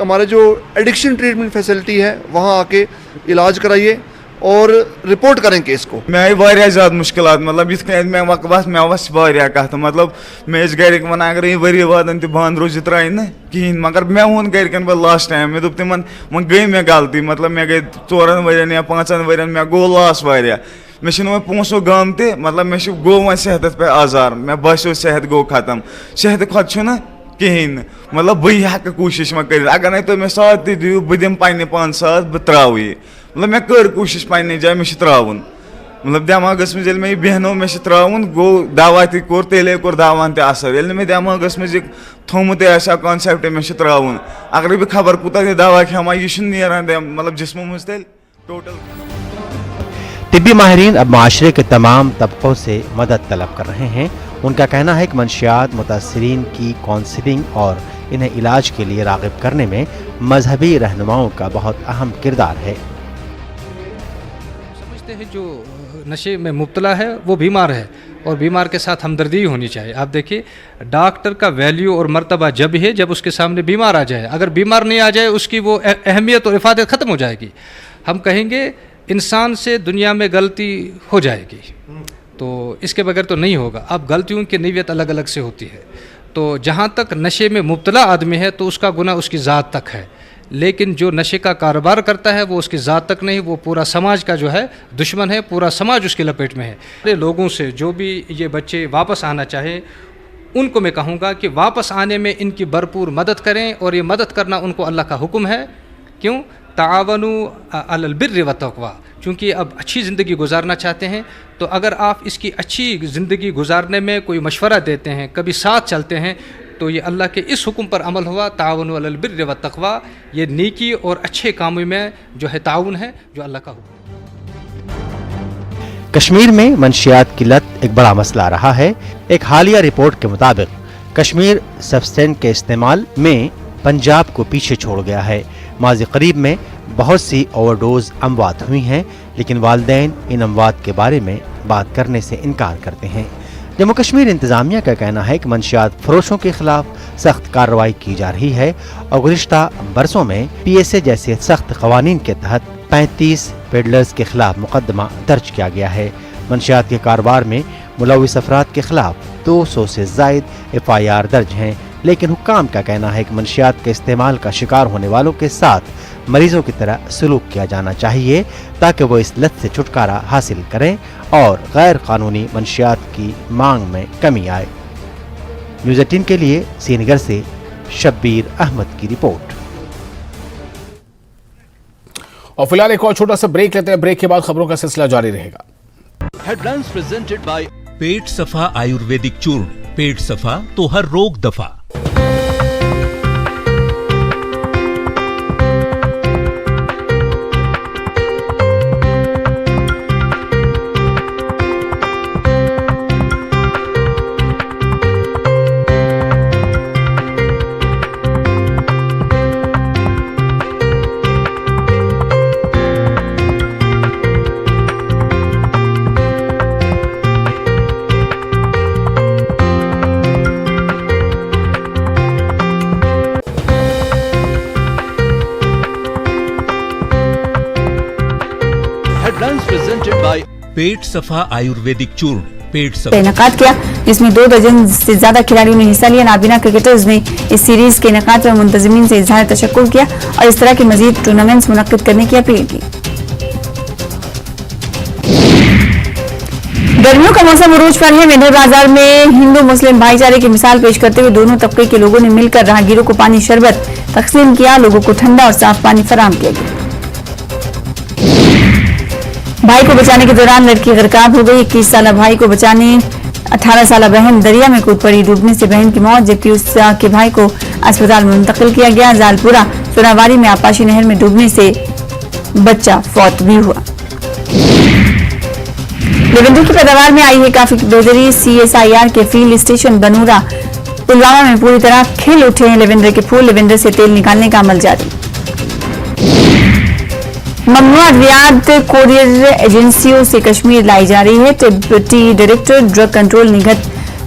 हमारे जो एडिक्शन ट्रीटमेंट फैसिलिटी है वहाँ आके इलाज कराइए और रिपोर्ट करें केस को। मैं वारिया ज़्यादा मुश्किलात मतलब इस मैं वक्त मैं वस वारिया कत मतलब मैं घर वन अगर ये वरी वादन तो बंद रोज त्राय ना कहें, मगर मैं वोन घर बह लास्ट टाइम मे दोप तिमन वह गई मे गलती, मतलब मे गई 4 वन या 5 वन मे गो लॉस वारिया, मे वो पोसो गम ते मतलब मे गो वो सेहत पे आजार, मे बसो सेहत गो खत्म, सेहत खुद ना कहें मतलब बह हेक कोशिश मे कर, अगर नहीं तो मे साथ दिव बह दिम पे पान साथ बह त्राव ये, मतलब मैं कर कोशिश पन्ने जाए मे त्रावन, मतलब दिमागस मे मे बहनो मे त्रावन गो दवा तोर तेले कोर दवान असर, ये मे दिमागस मे थोमुत कॉन्सेप्ट मे त्रावन, अगर बह खबर कूत दवा खेमा यह नेरान मतलब जिस्मों मज तेल टोटल। तिब्बी माहिरीन अब माशरे के तमाम तबकों से मदद तलब कर रहे हैं। उनका कहना है कि मंशियात मुतासरीन की काउंसलिंग और इन्हें इलाज के लिए राग़िब करने में मजहबी रहनुमाओं का बहुत अहम किरदार है। समझते हैं जो नशे में मुब्तला है वो बीमार है और बीमार के साथ हमदर्दी होनी चाहिए। आप देखिए डॉक्टर का वैल्यू और मर्तबा जब है जब उसके सामने बीमार आ जाए, अगर बीमार नहीं आ जाए उसकी वो अहमियत और इफादत ख़त्म हो जाएगी। हम कहेंगे इंसान से दुनिया में गलती हो जाएगी, तो इसके बगैर तो नहीं होगा। अब गलतियों की नीयत अलग अलग से होती है, तो जहाँ तक नशे में मुब्तला आदमी है तो उसका गुनाह उसकी ज़ात तक है, लेकिन जो नशे का कारोबार करता है वो उसकी ज़ात तक नहीं, वो पूरा समाज का जो है दुश्मन है, पूरा समाज उसकी लपेट में है। लोगों से जो भी ये बच्चे वापस आना चाहें उनको मैं कहूँगा कि वापस आने में इनकी भरपूर मदद करें, और ये मदद करना उनको अल्लाह का हुक्म है क्यों? तावनु अलल बिर्रि व तक़वा, क्योंकि अब अच्छी ज़िंदगी गुजारना चाहते हैं तो अगर आप इसकी अच्छी ज़िंदगी गुजारने में कोई मशवरा देते हैं, कभी साथ चलते हैं, तो ये अल्लाह के इस हुक्म पर अमल हुआ, तावनु अलल बिर्रि व तक़वा। ये नेकी और अच्छे कामों में जो है ताउन है, जो अल्लाह का हुक्म। कश्मीर में मंशियात की लत एक बड़ा मसला रहा है। एक हालिया रिपोर्ट के मुताबिक कश्मीर सब्सटेंस के इस्तेमाल में पंजाब को पीछे छोड़ गया है। माज़ी करीब में बहुत सी ओवरडोज अमवात हुई हैं, लेकिन वालिदैन इन अमवात के बारे में बात करने से इनकार करते हैं। जम्मू कश्मीर इंतज़ामिया का कहना है कि मंशियात फरोशों के खिलाफ सख्त कार्रवाई की जा रही है और गुज़िश्ता बरसों में PSA जैसे सख्त कवानीन के तहत 35 पेडलर्स के खिलाफ मुकदमा दर्ज किया गया है। मंशियात के कारोबार में मुलविस अफराद के खिलाफ 200 से ज़ायद FIR दर्ज हैं, लेकिन हुक्काम का कहना है कि मंशियात के इस्तेमाल का शिकार होने वालों के साथ मरीजों की तरह सलूक किया जाना चाहिए ताकि वो इस लत से छुटकारा हासिल करें और गैर कानूनी मंशियात की मांग में कमी आए। न्यूज़ 18 के लिए श्रीनगर से शब्बीर अहमद की रिपोर्ट। और फिलहाल एक और छोटा सा ब्रेक लेते हैं। ब्रेक के बाद खबरों का सिलसिला जारी रहेगा। हेडलाइंस प्रेजेंटेड बाय पेट सफा आयुर्वेदिक चूर्ण। पेट सफा तो हर रोग दफा। पेट सफा आयुर्वेदिक चूर्ण। पेट सफा इनेकाद किया, जिसमें 2 दर्जन से ज्यादा खिलाड़ियों ने हिस्सा लिया। नाबीना क्रिकेटर्स ने इस सीरीज के इनेकाद पर मुंतजिमीन से इजहार तशक्कुर किया और इस तरह के मजीद टूर्नामेंट्स मुनक्किद करने की अपील की। गर्मियों का मौसम उरूज पर है। मेंढर बाजार में हिंदू मुस्लिम भाईचारे की मिसाल पेश करते हुए दोनों तबके के लोगों ने मिलकर राहगीरों को पानी शरबत तकसीम किया। लोगों को ठंडा और साफ पानी फराहम किया गया। भाई को बचाने के दौरान लड़की गिरफ्तार हो गई। 21 साल भाई को बचाने 18 साल बहन दरिया में कूद पड़ी। डूबने से बहन की मौत, जबकि उसके भाई को अस्पताल में मुंतकिल किया गया। जालपुरा सोनावारी में आपाशी नहर में डूबने से बच्चा फौत भी हुआ। लेवेंडर की पैदावार में आई है काफी बेहतरी। CSIR के फील्ड स्टेशन बनूरा पुलवामा में पूरी तरह खिल उठे हैं लेवेंडर के फूल। लेवेंडर से तेल निकालने का अमल जारी। ममनुआ अद्वियात कोरियर एजेंसियों से कश्मीर लाई जा रही है। Deputy director drug control निगत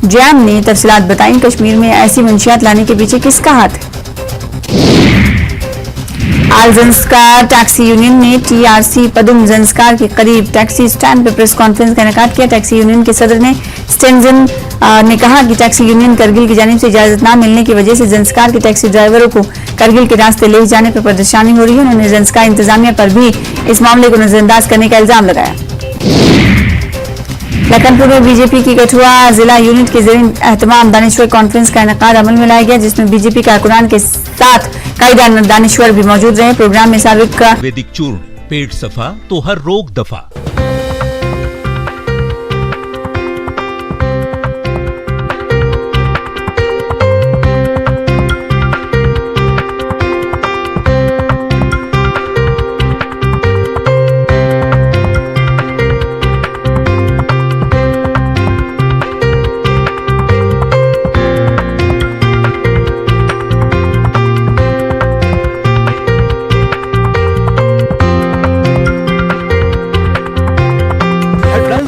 jam ने तफसीलात बताई। कश्मीर में ऐसी मंशियात लाने के पीछे किसका हाथ है? आल जंस्कार टैक्सी यूनियन ने TRC पदुम जंस्कार के करीब टैक्सी स्टैंड पर प्रेस कॉन्फ्रेंस का इनेकाद किया। टैक्सी यूनियन के सदर ने स्टेंजन ने कहा कि टैक्सी यूनियन करगिल की जानिब से इजाजत न मिलने की वजह से जंस्कार के टैक्सी ड्राइवरों को करगिल के रास्ते ले जाने पर परेशानी हो रही है। उन्होंने जंस्कार इंतजामिया पर भी इस मामले को नजरअंदाज करने का इल्जाम लगाया। लखनपुर में बीजेपी की कठुआ जिला यूनिट के ज़ेरे एहतमाम दानिश्वर कॉन्फ्रेंस का इनेकाद अमल में लाया गया, जिसमें बीजेपी कारकुनान के साथ कई दानिश्वर भी मौजूद रहे। प्रोग्राम में साबिक वैदिक चूर्ण। पेट सफा तो हर रोग दफा।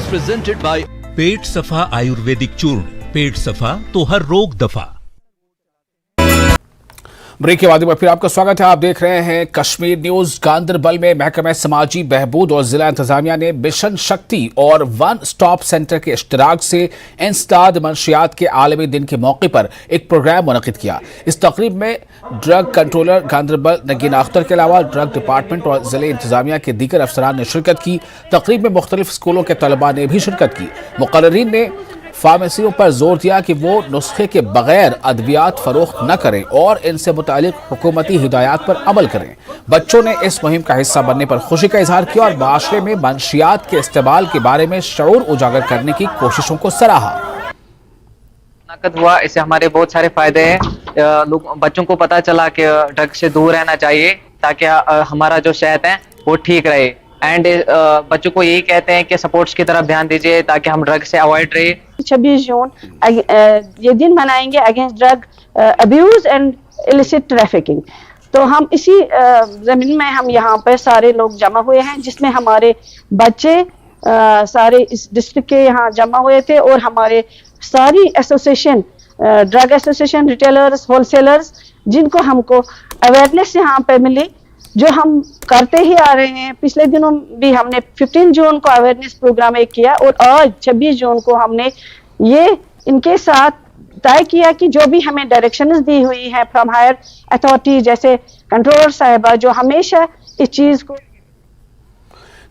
प्रेजेंटेड बाय पेट सफा आयुर्वेदिक चूर्ण। पेट सफा तो हर रोग दफा। ब्रेक के बाद में फिर आपका स्वागत है। आप देख रहे हैं कश्मीर न्यूज। गांदरबल में महकमा समाजी बहबूद और जिला इंतजामिया ने मिशन शक्ति और वन स्टॉप सेंटर के इश्तराक से इंसदाद मंशियात के आलमी दिन के मौके पर एक प्रोग्राम मुनक्किद किया। इस तकरीब में ड्रग कंट्रोलर गांदरबल नगीना अख्तर के अलावा ड्रग डिपार्टमेंट और जिले इंतजामिया के दीगर अफसरान ने शिरकत की। तकरीब में मुख्तलिफ स्कूलों के तलबा ने भी शिरकत की। मुकर्रीन ने फार्मेसियों पर जोर दिया कि वो नुस्खे के बगैर अद्वियात फरोख्त न करें और इनसे मुतालिक हुकूमती हिदायत पर अमल करें। बच्चों ने इस मुहिम का हिस्सा बनने पर खुशी का इजहार किया और माशरे में मंशियात के इस्तेमाल के बारे में शऊर उजागर करने की कोशिशों को सराहा। मुनाकद हुआ, इससे हमारे बहुत सारे फायदे हैं। लोग बच्चों को पता चला कि ड्रग से दूर रहना चाहिए ताकि हमारा जो सेहत है वो ठीक रहे। एंड बच्चों को यही कहते हैं कि स्पोर्ट्स की तरफ ध्यान दीजिए ताकि हम ड्रग से अवॉइड रहे। 26 जून ये दिन मनाएंगे against drug abuse and illicit trafficking. तो हम इसी जमीन में हम यहाँ पे सारे लोग जमा हुए हैं, जिसमें हमारे बच्चे सारे इस डिस्ट्रिक्ट के यहाँ जमा हुए थे और हमारे सारी association, drug association, retailers, wholesalers, जिनको हमको अवेयरनेस यहाँ पे मिली, जो हम करते ही आ रहे हैं। पिछले दिनों भी हमने 15 जून को अवेयरनेस प्रोग्राम एक किया और आज 26 जून को हमने ये इनके साथ तय किया कि जो भी हमें डायरेक्शंस दी हुई है फ्रॉम हायर अथॉरिटी, जैसे कंट्रोलर साहिबा, जो हमेशा इस चीज को।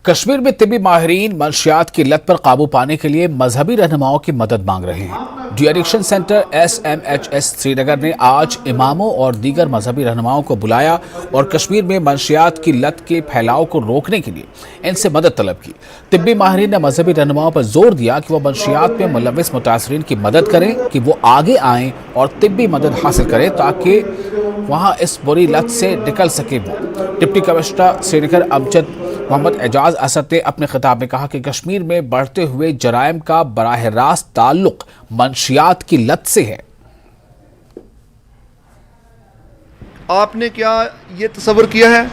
कश्मीर में तिब्बी माहिरीन मंशियात की लत पर काबू पाने के लिए मजहबी रहनुमाओं की मदद मांग रहे हैं। De addiction centre SMHS Srinagar ने आज इमामों और दीगर मजहबी रहनुमाओं को बुलाया और कश्मीर में मंशियात की लत के फैलाव को रोकने के लिए इनसे मदद तलब की। तिब्बी माहिरीन ने मजहबी रहनुमाओं पर जोर दिया कि वो मंशियात में मुलविस मुतासरीन की मदद करें, कि वो आगे आएं और तिब्बी मदद हासिल करें ताकि वहाँ इस बुरी लत से निकल सके। डिप्टी कमिश्नर श्रीनगर अमजद मोहम्मद एजाज असद ने अपने खिताब में कहा कि कश्मीर में बढ़ते हुए जराइम का बराह रास्त ताल्लुक मंशियात की लत से है। आपने क्या ये तसव्वुर किया है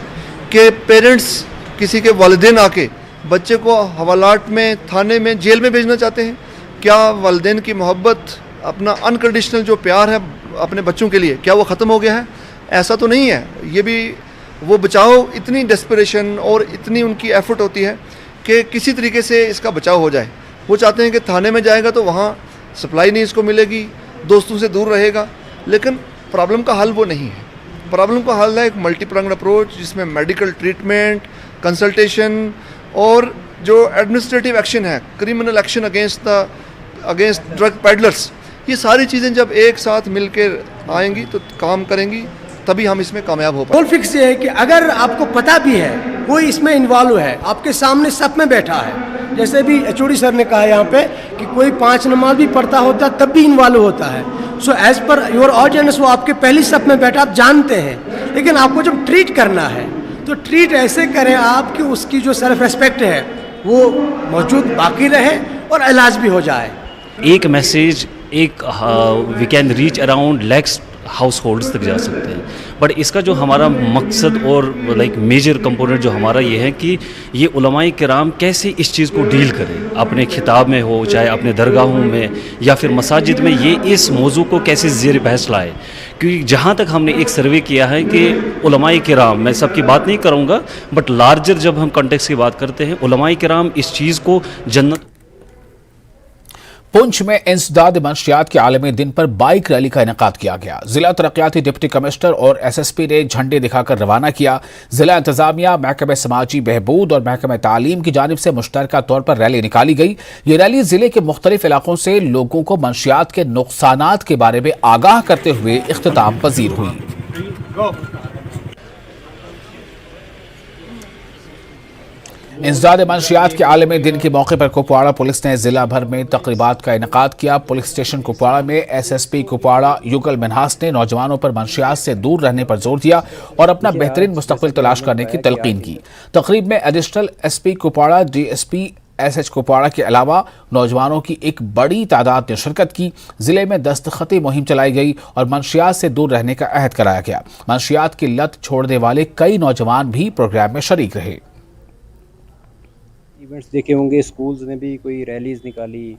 कि पेरेंट्स किसी के वालिदैन आके बच्चे को हवालात में, थाने में, जेल में भेजना चाहते हैं? क्या वालिदैन की मोहब्बत, अपना अनकंडीशनल जो प्यार है अपने बच्चों के लिए, क्या वो ख़त्म हो गया है? ऐसा तो नहीं है। ये भी वो बचाओ, इतनी डेस्परेशन और इतनी उनकी एफर्ट होती है कि किसी तरीके से इसका बचाव हो जाए। वो चाहते हैं कि थाने में जाएगा तो वहाँ सप्लाई नहीं इसको मिलेगी, दोस्तों से दूर रहेगा, लेकिन प्रॉब्लम का हल वो नहीं है। प्रॉब्लम का हल है एक मल्टी प्रॉन्ग्ड अप्रोच, जिसमें मेडिकल ट्रीटमेंट, कंसल्टेशन और जो एडमिनिस्ट्रेटिव एक्शन है, criminal action against drug peddlers, ये सारी चीज़ें जब एक साथ मिलकर आएंगी तो काम करेंगी, तभी हम इसमें कामयाब हो पाएंगे। गोल फिक्स ये है कि अगर आपको पता भी है कोई इसमें इन्वॉल्व है, आपके सामने सब में बैठा है, जैसे भी HOD सर ने कहा यहाँ पे कि कोई 5 नमाज भी पढ़ता होता तब भी इन्वॉल्व होता है। So as per your audience वो आपके पहली सब में बैठा, आप जानते हैं, लेकिन आपको जब ट्रीट करना है तो ट्रीट ऐसे करें आप कि उसकी जो सेल्फ रेस्पेक्ट है वो मौजूद बाकी रहे और इलाज भी हो जाए। एक message we can reach around lakhs households तक जा सकते हैं, बट इसका जो हमारा मकसद और मेजर कंपोनेंट जो हमारा ये है कि ये उलमाए किराम कैसे इस चीज़ को डील करें, अपने खिताब में हो, चाहे अपने दरगाहों में या फिर मसाजिद में, ये इस मौजू को कैसे ज़ेर बहस लाए। क्योंकि जहाँ तक हमने एक सर्वे किया है कि उलमाए किराम, मैं सबकी बात नहीं करूँगा, बट लार्जर जब हम कॉन्टेक्स्ट की बात करते हैं, उलमाए किराम इस चीज़ को जन्नत। पुंछ में इंसदाद मंशियात के आलमी दिन पर बाइक रैली का इनेकाद किया गया। जिला तरक्याती डिप्टी कमिश्नर और SSP ने झंडे दिखाकर रवाना किया। जिला इंतजामिया, महकमे समाजी बहबूद और महकमे तालीम की जानिब से मुश्तरका तौर पर रैली निकाली गई। ये रैली जिले के मुख्तलिफ इलाकों से लोगों को मंशियात के नुकसानात के बारे में आगाह करते हुए इख्तिताम पजीर हुई। इंसदाद मंशियात के आलमी दिन के मौके पर कुपवाड़ा पुलिस ने जिला भर में तकरीबात का इनेकाद किया। पुलिस स्टेशन कुपवाड़ा में SSP कुपवाड़ा युगल मिन्हास ने नौजवानों पर मंशियात से दूर रहने पर जोर दिया और अपना बेहतरीन मुस्तकबिल तलाश करने की तलकीन की। तकरीब में additional SP Kupwara, DSP SH Kupwara के अलावा नौजवानों की एक बड़ी तादाद ने शिरकत की। जिले में दस्तखती मुहिम चलाई गई और मंशियात से दूर रहने का अहद कराया गया। मंशियात की लत छोड़ने वाले कई नौजवान भी प्रोग्राम में शरीक रहे। इवेंट्स देखे होंगे, स्कूल्स ने भी कोई रैलीज़ निकाली,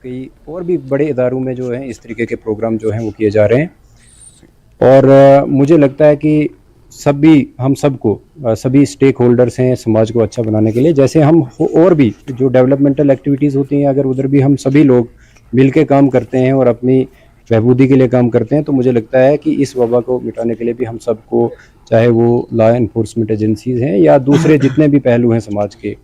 कई और भी बड़े इदारों में जो है इस तरीके के प्रोग्राम जो हैं वो किए जा रहे हैं। और मुझे लगता है कि हम सबको सभी स्टेक होल्डर्स हैं समाज को अच्छा बनाने के लिए, जैसे हम और भी जो डेवलपमेंटल एक्टिविटीज़ होती हैं, अगर उधर भी हम सभी लोग मिल के काम करते हैं और अपनी बहबूदी के लिए काम करते हैं, तो मुझे लगता है कि इस वबा को मिटाने के लिए भी हम सबको, चाहे वो लॉ एनफोर्समेंट एजेंसीज हैं या दूसरे जितने भी पहलू हैं समाज के,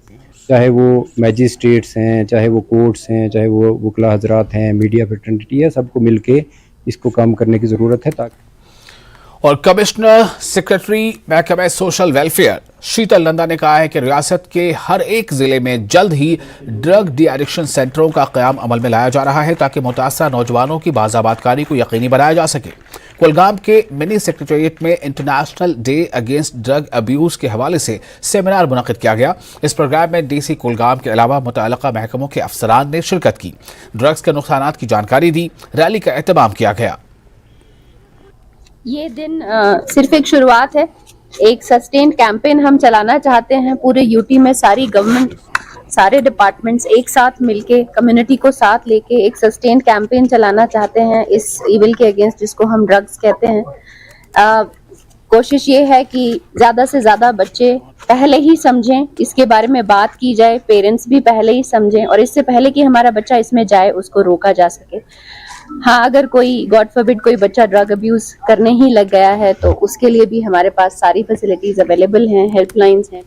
चाहे वो मैजिस्ट्रेट्स हैं, चाहे वो कोर्ट्स हैं, चाहे वो वकला हजरात हैं, मीडिया फ्रेटर्निटी है, सबको मिलके इसको काम करने की ज़रूरत है। ताकि और कमिश्नर सेक्रेटरी महकमा सोशल वेलफेयर शीतल नंदा ने कहा है कि रियासत के हर एक जिले में जल्द ही ड्रग डी एडिक्शन सेंटरों का क़याम अमल में लाया जा रहा है ताकि मुतासरा नौजवानों की बाज़ाबातकारी को यकीनी बनाया जा सके। कुलगाम के मिनी सेक्रेटेरिएट में international day against drug abuse के हवाले से सेमिनार मुनक़िद किया गया। इस प्रोग्राम में DC कुलगाम के अलावा मुतअल्लिक़ा महकमों के अफसरान ने शिरकत की, ड्रग्स के नुकसानात की जानकारी दी, रैली का एहतमाम किया गया। ये दिन सिर्फ एक शुरुआत है, एक सस्टेन कैंपेन हम चलाना चाहते हैं। पूरे यूटी में सारी गवर्नमेंट, सारे डिपार्टमेंट्स एक साथ मिलके, कम्युनिटी को साथ लेके एक सस्टेन कैंपेन चलाना चाहते हैं इस इविल के अगेंस्ट, जिसको हम ड्रग्स कहते हैं। कोशिश ये है कि ज़्यादा से ज़्यादा बच्चे पहले ही समझें, इसके बारे में बात की जाए, पेरेंट्स भी पहले ही समझें और इससे पहले कि हमारा बच्चा इसमें जाए उसको रोका जा सके। हाँ, अगर कोई गॉड फॉरबिड कोई बच्चा ड्रग अब्यूज करने ही लग गया है तो उसके लिए भी हमारे पास सारी फैसिलिटीज अवेलेबल हैं, हेल्पलाइंस हैं।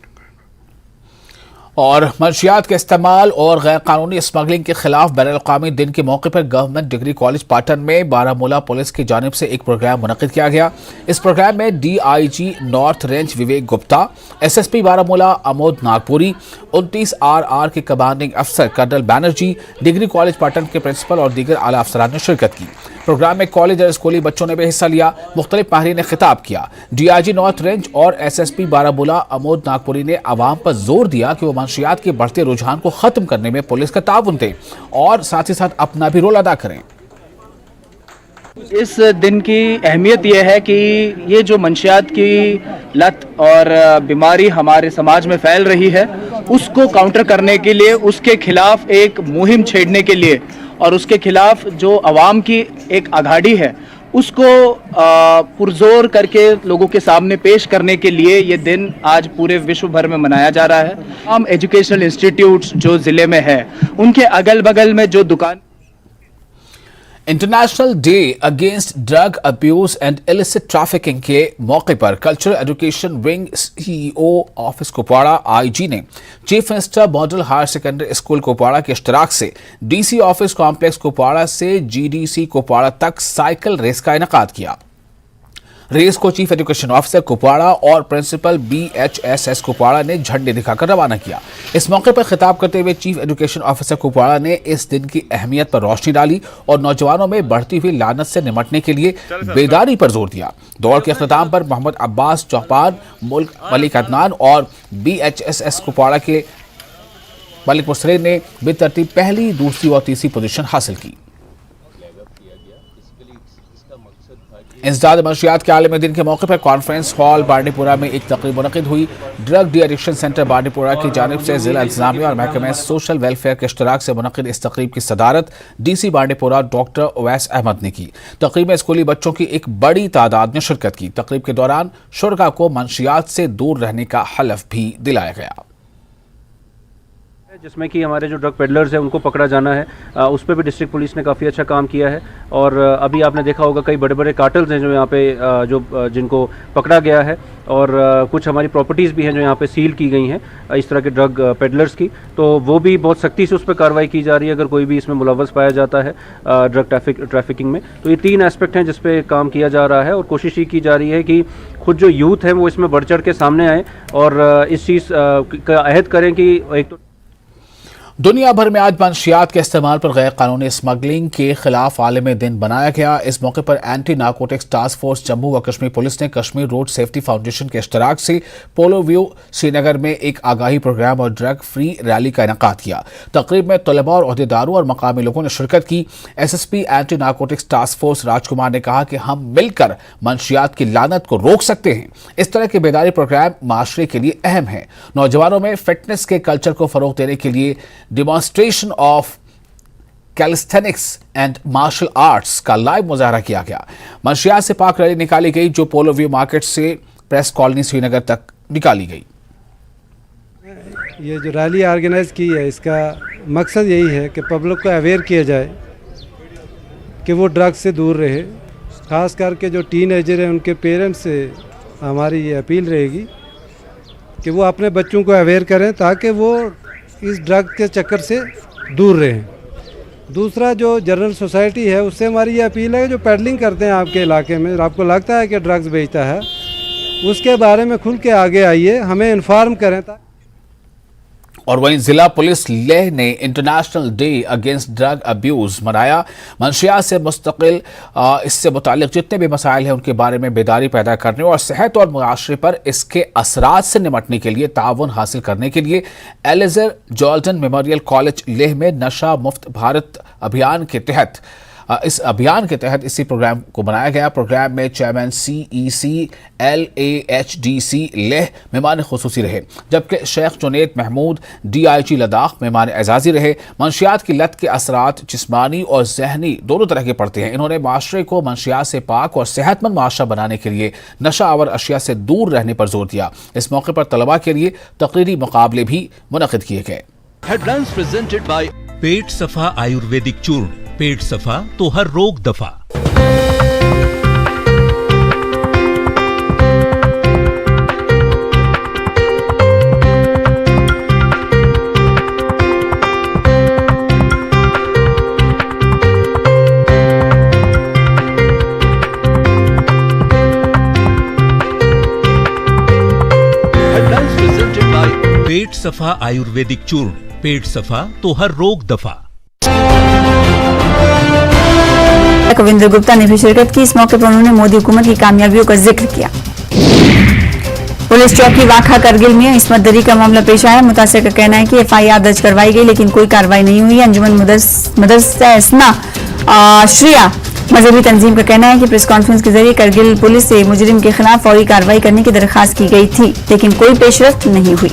और मंशियात के इस्तेमाल और गैर कानूनी स्मगलिंग के खिलाफ बैनुल-अक़वामी दिन के मौके पर गवर्नमेंट डिग्री कॉलेज पाटन में बारामूला पुलिस की जानिब से एक प्रोग्राम मुनक़िद किया गया। इस प्रोग्राम में DIG north range Vivek Gupta, SSP Baramulla Amod Nagpuri, 29 RR के कमांडिंग अफसर colonel Banerjee, degree college Patan के प्रिंसिपल और दीगर आला अफसरान ने शिरकत की। प्रोग्राम में कॉलेज और स्कूली बच्चों ने भी हिस्सा लिया। मुख्तलिफ माहिरीन ने खिताब किया। DIG नॉर्थ रेंज और SSP बारामूला अमोद नागपुरी ने आवाम पर जोर दिया कि वो मंशियात के बढ़ते रुझान को खत्म करने में पुलिस का ताउन दें और साथ ही साथ अपना भी रोल अदा करें। इस दिन की अहमियत यह है कि ये जो मंशियात की लत और बीमारी हमारे समाज में फैल रही है, उसको काउंटर करने के लिए, उसके खिलाफ एक मुहिम छेड़ने के लिए और उसके खिलाफ जो अवाम की एक आगाड़ी है उसको पुरजोर करके लोगों के सामने पेश करने के लिए ये दिन आज पूरे विश्व भर में मनाया जा रहा है। हम एजुकेशनल इंस्टीट्यूट्स जो ज़िले में है उनके अगल बगल में जो दुकान international day against drug abuse and illicit trafficking के मौके पर cultural education wing CEO office Kupwara IG ने chief minister model higher secondary school Kupwara के इश्तराक से DC ऑफिस कॉम्प्लेक्स कुपवाड़ा से GDC कुपवाड़ा तक साइकिल रेस का इनेकाद किया। रेस को चीफ एजुकेशन ऑफिसर कुपवाड़ा और प्रिंसिपल BHSS कुपवाड़ा ने झंडे दिखाकर रवाना किया। इस मौके पर खिताब करते हुए चीफ एजुकेशन ऑफिसर कुपवाड़ा ने इस दिन की अहमियत पर रोशनी डाली और नौजवानों में बढ़ती हुई लानत से निमटने के लिए बेदारी पर जोर दिया। दौड़ के अख्ताम पर मोहम्मद अब्बास चौपान, मलिक अदनान और BHSS कुपवाड़ा के मलिक मुसरे ने बेतरतीब पहली, दूसरी और तीसरी पोजीशन हासिल की। इंसदाद मंशियात के आलमी दिन के मौके पर कॉन्फ्रेंस हॉल बांडीपुरा में एक तकरीब मुनक़िद हुई। Drug de addiction centre Bandipora की जानिब से जिला इंतजामिया और महकमा सोशल वेलफेयर के इश्तराक से मुनक़िद इस तकरीब की सदारत DC बांडीपुरा डॉक्टर उवैस अहमद ने की। तकरीब में स्कूली बच्चों की एक बड़ी तादाद ने शिरकत की। तकरीब के दौरान शुरका को मंशियात से दूर रहने का हलफ भी दिलाया गया, जिसमें कि हमारे जो ड्रग पेडलर्स हैं उनको पकड़ा जाना है। उस पर भी डिस्ट्रिक्ट पुलिस ने काफ़ी अच्छा काम किया है और अभी आपने देखा होगा कई बड़े बड़े कार्टल्स हैं जो यहाँ पे जिनको पकड़ा गया है और कुछ हमारी प्रॉपर्टीज़ भी हैं जो यहाँ पे सील की गई हैं इस तरह के ड्रग पेडलर्स की, तो वो भी बहुत सख्ती से उस पर कार्रवाई की जा रही है अगर कोई भी इसमें मुलव्वस पाया जाता है ड्रग ट्रैफिकिंग में। तो ये 3 एस्पेक्ट हैं जिस पे काम किया जा रहा है और कोशिश ये की जा रही है कि खुद जो यूथ है वो इसमें बढ़ चढ़ के सामने आए और इस चीज़ का अहद करें कि एक तो दुनिया भर में आज मंशियात के इस्तेमाल पर गैर कानूनी स्मगलिंग के खिलाफ आलमी दिन बनाया गया। इस मौके पर anti narcotics task force Jammu व कश्मीर पुलिस ने कश्मीर रोड सेफ्टी फाउंडेशन के इश्तराक से पोलो व्यू श्रीनगर में एक आगाही प्रोग्राम और ड्रग फ्री रैली का इनेकाद किया। तकरीब में तलबा और ओहदेदारों और मकामी लोगों ने शिरकत की। SSP anti narcotics task force Rajkumar ने कहा कि हम मिलकर मंशियात की लानत को रोक सकते हैं। इस तरह के बेदारी प्रोग्राम माशरे के लिए अहम है। नौजवानों में फिटनेस के कल्चर को फरोग देने के लिए demonstration of calisthenics and martial arts का लाइव मुजाहरा किया गया। मंशियात से पाक रैली निकाली गई जो पोलो व्यू मार्केट से प्रेस कॉलोनी श्रीनगर तक निकाली गई। ये जो रैली ऑर्गेनाइज की है इसका मकसद यही है कि पब्लिक को अवेयर किया जाए कि वो ड्रग्स से दूर रहे। खास करके जो टीनएजर हैं उनके पेरेंट्स से हमारी ये अपील रहेगी कि वो अपने बच्चों को अवेयर करें ताकि वो इस ड्रग के चक्कर से दूर रहें। दूसरा जो जनरल सोसाइटी है उससे हमारी ये अपील है, जो पेडलिंग करते हैं आपके इलाके में, आपको लगता है कि ड्रग्स बेचता है, उसके बारे में खुल के आगे आइए, हमें इन्फॉर्म करें। और वहीं जिला पुलिस लेह ने international day against drug abuse मनाया। मंशियात से मुस्तकिल इससे मुतालिक जितने भी मसाइल हैं उनके बारे में बेदारी पैदा करने और सेहत और मुआशरे पर इसके असरात से निपटने के लिए ताउन हासिल करने के लिए एलिजर जॉर्डन मेमोरियल कॉलेज लेह में नशा मुफ्त भारत अभियान के तहत इसी प्रोग्राम को बनाया गया। प्रोग्राम में चेयरमैन CEC LAHDC लेह मेहमान खुसूसी रहे, जबकि शेख जुनैद महमूद DIG लद्दाख मेहमान एजाजी रहे। मंशियात की लत के असरात जिस्मानी और जहनी दोनों तरह के पड़ते हैं। इन्होंने माशरे को मंशियात से पाक और सेहतमंद माशरा बनाने के लिए नशा आवर अशिया से दूर रहने पर जोर दिया। इस मौके पर तलबा के लिए तकरीरी मुकाबले भी मुनक़िद किए गए। हेडलाइंस प्रेजेंटेड बाय पेट सफा आयुर्वेदिक चूर्ण। पेट सफा तो हर रोग दफा। हेडलाइंस प्रेजेंटेड बाय पेट सफा आयुर्वेदिक चूर्ण। पेट सफा तो हर रोग दफा। कविंद्र गुप्ता ने भी शिरकत की। इस मौके पर उन्होंने मोदी हुकूमत की कामयाबियों का जिक्र किया। पुलिस चौकी वाखा करगिल में इस्मत दरी का मामला पेश आया। मुतासिर का कहना है कि FIR दर्ज करवाई गई लेकिन कोई कार्रवाई नहीं हुई। अंजुमन मदरसा श्रिया मजहबी तंजीम का कहना है कि प्रेस कॉन्फ्रेंस के जरिए करगिल पुलिस से मुजरिम के खिलाफ फौरी कार्रवाई करने की दरखास्त की गई थी लेकिन कोई पेशरफ्त नहीं हुई।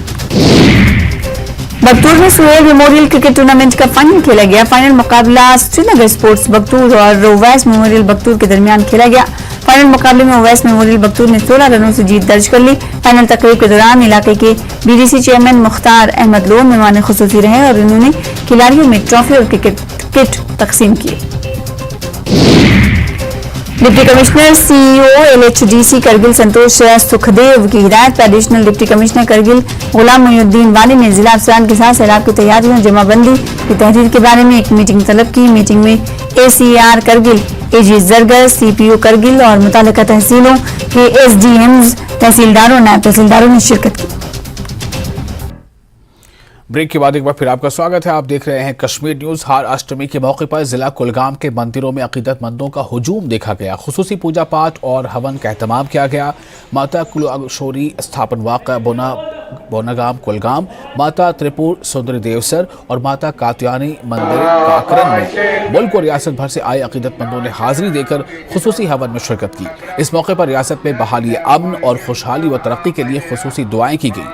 बगतूर में सुहेल मेमोरियल क्रिकेट टूर्नामेंट का फाइनल खेला गया। फाइनल मुकाबला श्रीनगर स्पोर्ट्स बगतूर और ओवैस मेमोरियल बगतूर के दरमियान खेला गया। फाइनल मुकाबले में ओवैस मेमोरियल बगतूर ने 16 रनों से जीत दर्ज कर ली। फाइनल तकरीब के दौरान इलाके के BDC चेयरमैन मुख्तार अहमद लोन मेहमान खुसूसी रहे और उन्होंने खिलाड़ियों में ट्रॉफी और क्रिकेट किट तकसीम किए। Deputy commissioner CEO LHDC Kargil Santosh Sukhdev की हिदायत पर additional deputy commissioner Kargil Ghulam Moinuddin Wali ने जिला अफसरान के साथ सैलाब की तैयारियों और जमाबंदी की तहरीर के बारे में एक मीटिंग तलब की। मीटिंग में ACR Kargil, AG Zargar, CPO Kargil और मुतालिका तहसीलों के SDMs, तहसीलदारों, नायब तहसीलदारों ने शिरकत की। ब्रेक के बाद एक बार फिर आपका स्वागत है। आप देख रहे हैं कश्मीर न्यूज। हर अष्टमी के मौके पर जिला कुलगाम के मंदिरों में अकीदतमंदों का हुजूम देखा गया। खुसूसी पूजा पाठ और हवन का एहतमाम किया गया। माता कुलशोरी स्थापन वाक़ा बोनागाम कुलगाम, माता त्रिपुर सुंदरी देवसर और माता कात्यायनी मंदिर काकरन में मुल्क और रियासत भर से आए अकीदतमंदों ने हाजिरी देकर खुसूसी हवन में शिरकत की। इस मौके पर रियासत में बहाली अमन और खुशहाली व तरक्की के लिए खुसूसी दुआएं की गई।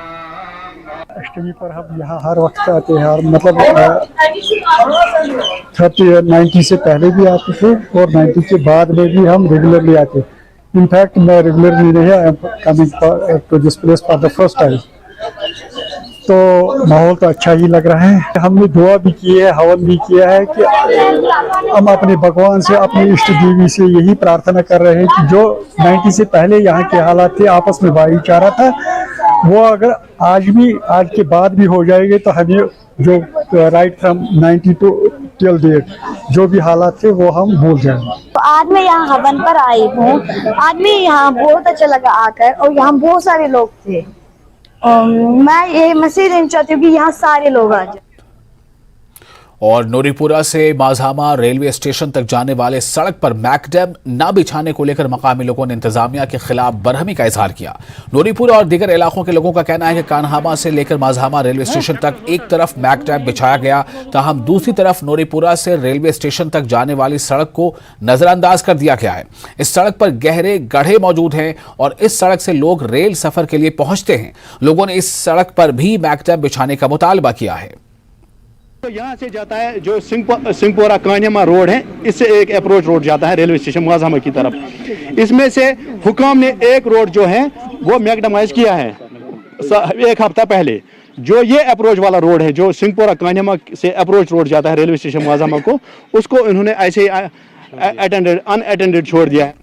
अष्टमी पर हम यहाँ हर वक्त आते हैं और मतलब 90 से पहले भी आते थे और 90 के बाद में भी हम रेगुलरली आते। इनफैक्ट मैं रेगुलरली नहीं, I am coming to this place for the first time. तो माहौल तो अच्छा ही लग रहा है। हमने दुआ भी की है, हवन भी किया है कि हम अपने भगवान से, अपने इष्ट देवी से यही प्रार्थना कर रहे हैं कि जो 90 से पहले यहाँ के हालात थे, आपस में भाईचारा था, वो अगर आज के बाद भी हो जाएंगे तो हमें जो right from 90 to till date जो भी हालात थे वो हम भूल जाएंगे। तो आज मैं यहाँ हवन पर आई हूँ। आज मैं यहाँ बहुत अच्छा लगा आकर और यहाँ बहुत सारे लोग थे। मैं ये मैसेज देना चाहती हूँ कि यहाँ सारे लोग आ जाए। और नूरीपुरा से माझामा रेलवे स्टेशन तक जाने वाले सड़क पर मैकडैम न बिछाने को लेकर मकामी लोगों ने इंतजामिया के खिलाफ बरहमी का इजहार किया। नूरीपुरा और दीगर इलाकों के लोगों का कहना है कि कान्हामा से लेकर माझामा रेलवे स्टेशन तक एक तरफ मैकडैम बिछाया गया, ताहम दूसरी तरफ नूरीपुरा से रेलवे स्टेशन तक जाने वाली सड़क को नजरअंदाज कर दिया गया है। इस सड़क पर गहरे गड्ढे मौजूद हैं और इस सड़क से लोग रेल सफर के लिए पहुंचते हैं। लोगों ने इस सड़क पर भी मैकडैम बिछाने का मुतालबा किया है। तो यहाँ से जाता है जो सिंहपोरा कान्हामा रोड है, इससे एक अप्रोच रोड जाता है रेलवे स्टेशन माझामा की तरफ। इसमें से हुकाम ने एक रोड जो है वो मैकडमाइज किया है एक हफ्ता पहले। जो ये अप्रोच वाला रोड है जो सिंहपोरा कान्हामा से अप्रोच रोड जाता है रेलवे स्टेशन माझामा को, उसको इन्होंने ऐसे ही अनअटेंडेड छोड़ दिया है।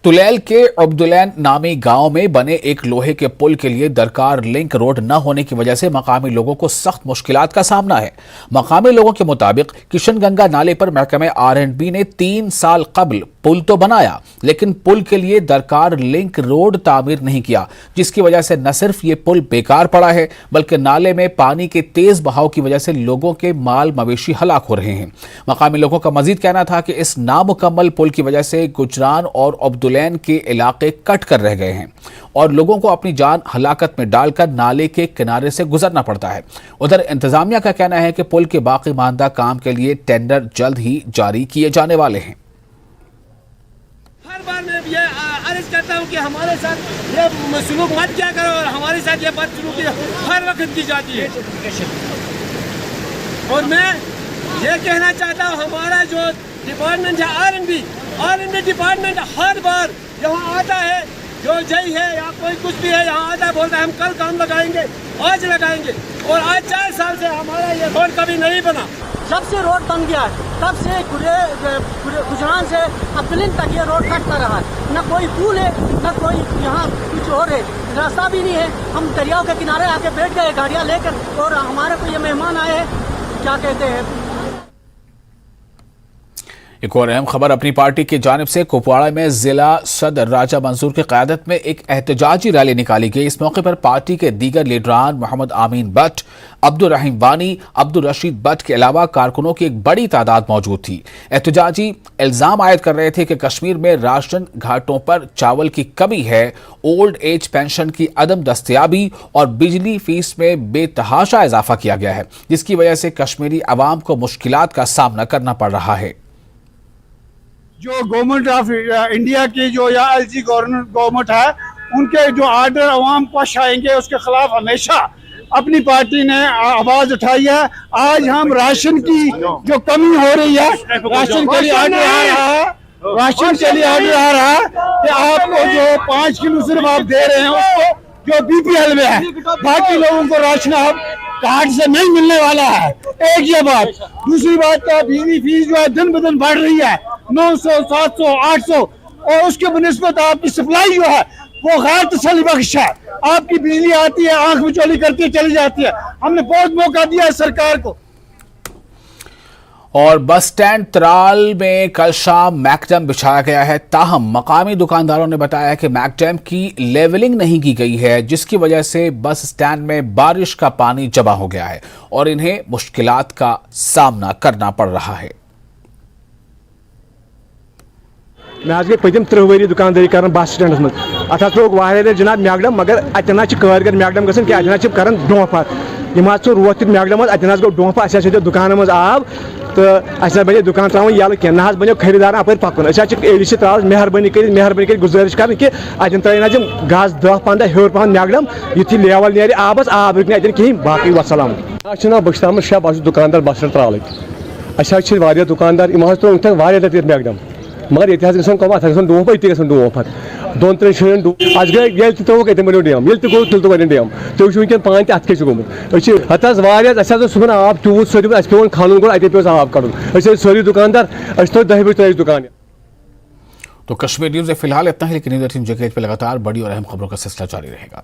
तुलैल के अब्दुलैन नामी गांव में बने एक लोहे के पुल के लिए दरकार लिंक रोड न होने की वजह से मकामी लोगों को सख्त मुश्किलात का सामना है। मकामी लोगों के मुताबिक किशनगंगा नाले पर महकमे R&B ने 3 साल कबल पुल तो बनाया, लेकिन पुल के लिए दरकार लिंक रोड तामीर नहीं किया, जिसकी वजह से न सिर्फ ये पुल बेकार पड़ा है बल्कि नाले में पानी के तेज बहाव की वजह से लोगों के माल मवेशी हलाक हो रहे हैं। मकामी लोगों का मजीद कहना था कि इस नामुकम्मल पुल की वजह से गुजरान और अब्दुलैन के इलाके कट कर रह गए हैं और लोगों को अपनी जान हलाकत में डालकर नाले के किनारे से गुजरना पड़ता है। उधर इंतजामिया का कहना है कि पुल के बाकी मानदा काम के लिए टेंडर जल्द ही जारी किए जाने वाले हैं। हर बार मैं ये अर्ज करता हूँ कि हमारे साथ ये सलूक मत किया करो और हमारे साथ ये बदसलूकी हर वक्त की जाती है। और मैं ये कहना चाहता हूँ, हमारा जो डिपार्टमेंट है R&B डिपार्टमेंट हर बार यहाँ आता है, जो जय है या कोई कुछ भी है यहाँ आता है, बोलता है हम कल काम लगाएंगे, आज लगाएंगे, और आज 4 साल से हमारा ये रोड कभी नहीं बना। जब से रोड बन गया है तब से गुजरान से अब्दुलैन तक ये रोड कटता रहा है। न कोई पुल है न कोई यहाँ कुछ और है, रास्ता भी नहीं है। हम दरियाओं के किनारे आके बैठ गए गाड़ियाँ लेकर, और हमारे को ये मेहमान आए हैं, क्या कहते हैं। एक और अहम खबर अपनी पार्टी की जानिब से कुपवाड़ा में जिला सदर राजा मंसूर की क़यादत में एक एहतजाजी रैली निकाली गई। इस मौके पर पार्टी के दीगर लीडरान मोहम्मद आमीन भट्ट, अब्दुल रहीम वानी, अब्दुल रशीद भट्ट के अलावा कारकुनों की एक बड़ी तादाद मौजूद थी। एहतजाजी इल्जाम आयद कर रहे थे कि कश्मीर में राशन घाटों पर चावल की कमी है, ओल्ड एज पेंशन की अदम दस्तयाबी और बिजली फीस में बेतहाशा इजाफा किया गया है, जिसकी वजह से कश्मीरी अवाम को मुश्किलात का सामना करना पड़ रहा है। जो गवर्नमेंट ऑफ इंडिया की जो या LG गवर्नमेंट है, उनके जो आर्डर अवाम पेश आएंगे उसके खिलाफ हमेशा अपनी पार्टी ने आवाज उठाई है। आज हम राशन की जो कमी हो रही है, राशन के लिए आर्डर आ रहा है, राशन के लिए आर्डर आ रहा है कि आपको जो 5 किलो सिर्फ आप दे रहे हैं उसको जो BPL में है, बाकी लोगों को राशन आप कार्ड से नहीं मिलने वाला है। एक ये बात। दूसरी बात तो बिजली फीस जो है दिन ब दिन बढ़ रही है, 900, 700, 800, और उसके बनिस्बत आपकी सप्लाई जो है वो गैर तसल्ली बख्श है। आपकी बिजली आती है, आंख मिचौली करती है, चली जाती है। हमने बहुत मौका दिया है सरकार को। और बस स्टैंड त्राल में कल शाम मैकडैम बिछाया गया है, ताहम मकामी दुकानदारों ने बताया कि मैकडैम की लेवलिंग नहीं की गई है, जिसकी वजह से बस स्टैंड में बारिश का पानी जमा हो गया है और इन्हें मुश्किलात का सामना करना पड़ रहा है। मैं गई पतिम 30 वरी दुकानदारी कर बस स्टैंड मज अत लोग वाले जनाब मैकडम, मगर अतना कारीगर मैकडम गन कि अतना कर डोफ रोत मैकडम अतना गो डोफ अस दुकान मज आब तो अस बने दुकान त्रा यल कह ना बनो खरीदार अपर पकुन एडीसी त्रा मेहरबानी कर गुजारिश कर कि अतन त्र गज 10-15 हर पहन मैकडम युथि लेवल नीर आबस आब रुक अतन कहीं बाकी वसलाम। बश अहमद शाह बस दुकानदार बस स्टैंड त्राल अस दुकानदार त्रो लट मैकडम, मगर ये कम अत डोफ ये डोफ 2-3 शहर अस गई त्रोक बनो डैम ये गो तुल तो डैम तुम वह पान अत गोमुत अत सुबह आब तूत सर पे खान गो अत पे आब कड़ सारी दुकानदार तो 10 बजे तक दुकान। तो कश्मीर न्यूज़ फिलहाल इतना ही, लेकिन न्यूज़ 18 जगह पे लगातार बड़ी और अहम खबरों का सिलसिला जारी रहेगा।